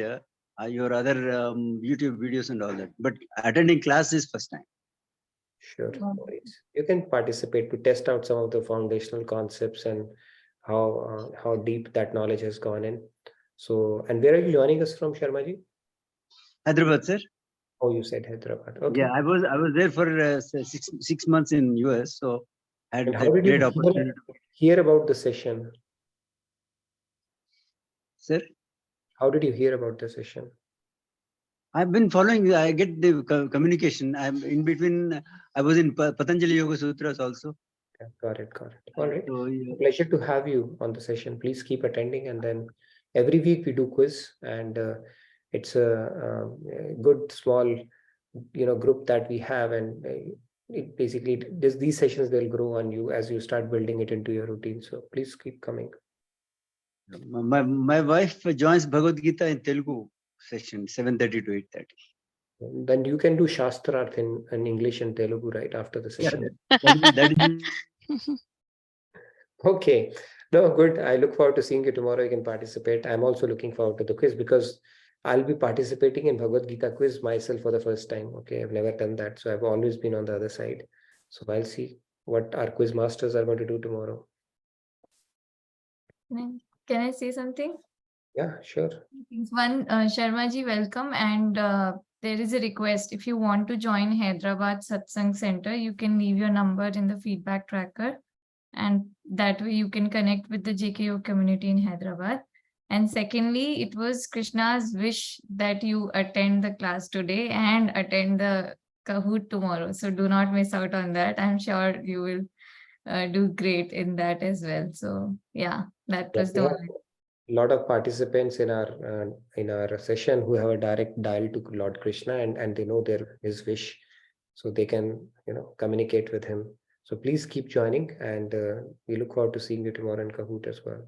your other YouTube videos and all that. But attending class is first time. Sure. You can participate to test out some of the foundational concepts and how deep that knowledge has gone in. So, and where are you joining us from, Sharma ji? Hyderabad, sir. Oh, you said Hyderabad. Okay. Yeah, I was there for 6 months in US. So I had a great opportunity to hear about the session. Sir, how did you hear about the session? I've been following. I get the communication. I'm in between. I was in Patanjali Yoga Sutras also. Yeah, got it. All right. So, yeah. Pleasure to have you on the session. Please keep attending, and then every week we do quiz, and it's a good small, group that we have, and it basically these sessions they'll grow on you as you start building it into your routine. So please keep coming. My wife joins Bhagavad Gita in Telugu session 7:30 to 8:30. Then you can do Shastrarth in English and Telugu right after the session. Yeah, that is okay. No, good. I look forward to seeing you tomorrow. You can participate. I'm also looking forward to the quiz because I'll be participating in Bhagavad Gita quiz myself for the first time. Okay, I've never done that. So I've always been on the other side. So I'll see what our quiz masters are going to do tomorrow. Can I say something? Yeah, sure. One, Sharma ji, welcome. And there is a request. If you want to join Hyderabad Satsang Center, you can leave your number in the feedback tracker. And that way you can connect with the JKO community in Hyderabad. And secondly, it was Krishna's wish that you attend the class today and attend the Kahoot tomorrow. So do not miss out on that. I'm sure you will do great in that as well. So yeah, that was the one. lot of participants in our session who have a direct dial to Lord Krishna, and they know his wish, so they can communicate with him. So please keep joining, and we look forward to seeing you tomorrow in Kahoot as well.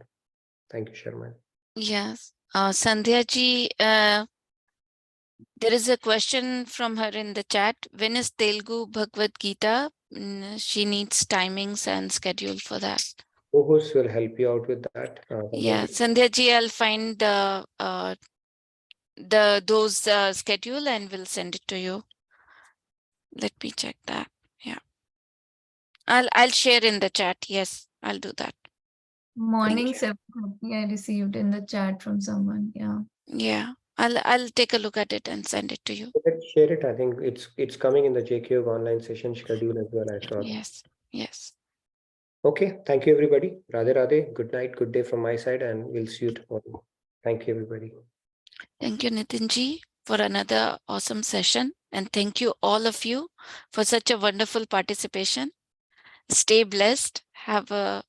Thank you, Sharma. Yes. Sandhya ji, there is a question from her in the chat. When is Telugu Bhagavad Gita? She needs timings and schedule for that. Co-hosts will help you out with that. Yeah, Sandhya ji, I'll find those schedule and we'll send it to you. Let me check that. Yeah, I'll share in the chat. Yes, I'll do that. Morning 7:30 I received in the chat from someone. Yeah. Yeah, I'll take a look at it and send it to you. Let's share it. I think it's coming in the JKYog online session schedule as well, I saw. Yes, yes. Okay, thank you everybody. Radhe Radhe. Good night, good day from my side, and we'll see you tomorrow. Thank you everybody. Thank you, Nitin ji, for another awesome session. And thank you all of you for such a wonderful participation. Stay blessed. Have a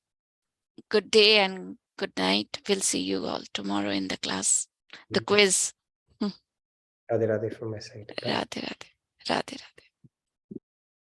good day and good night. We'll see you all tomorrow in the class, the quiz. Radhe Radhe from my side. Bye. Radhe Radhe. Radhe Radhe.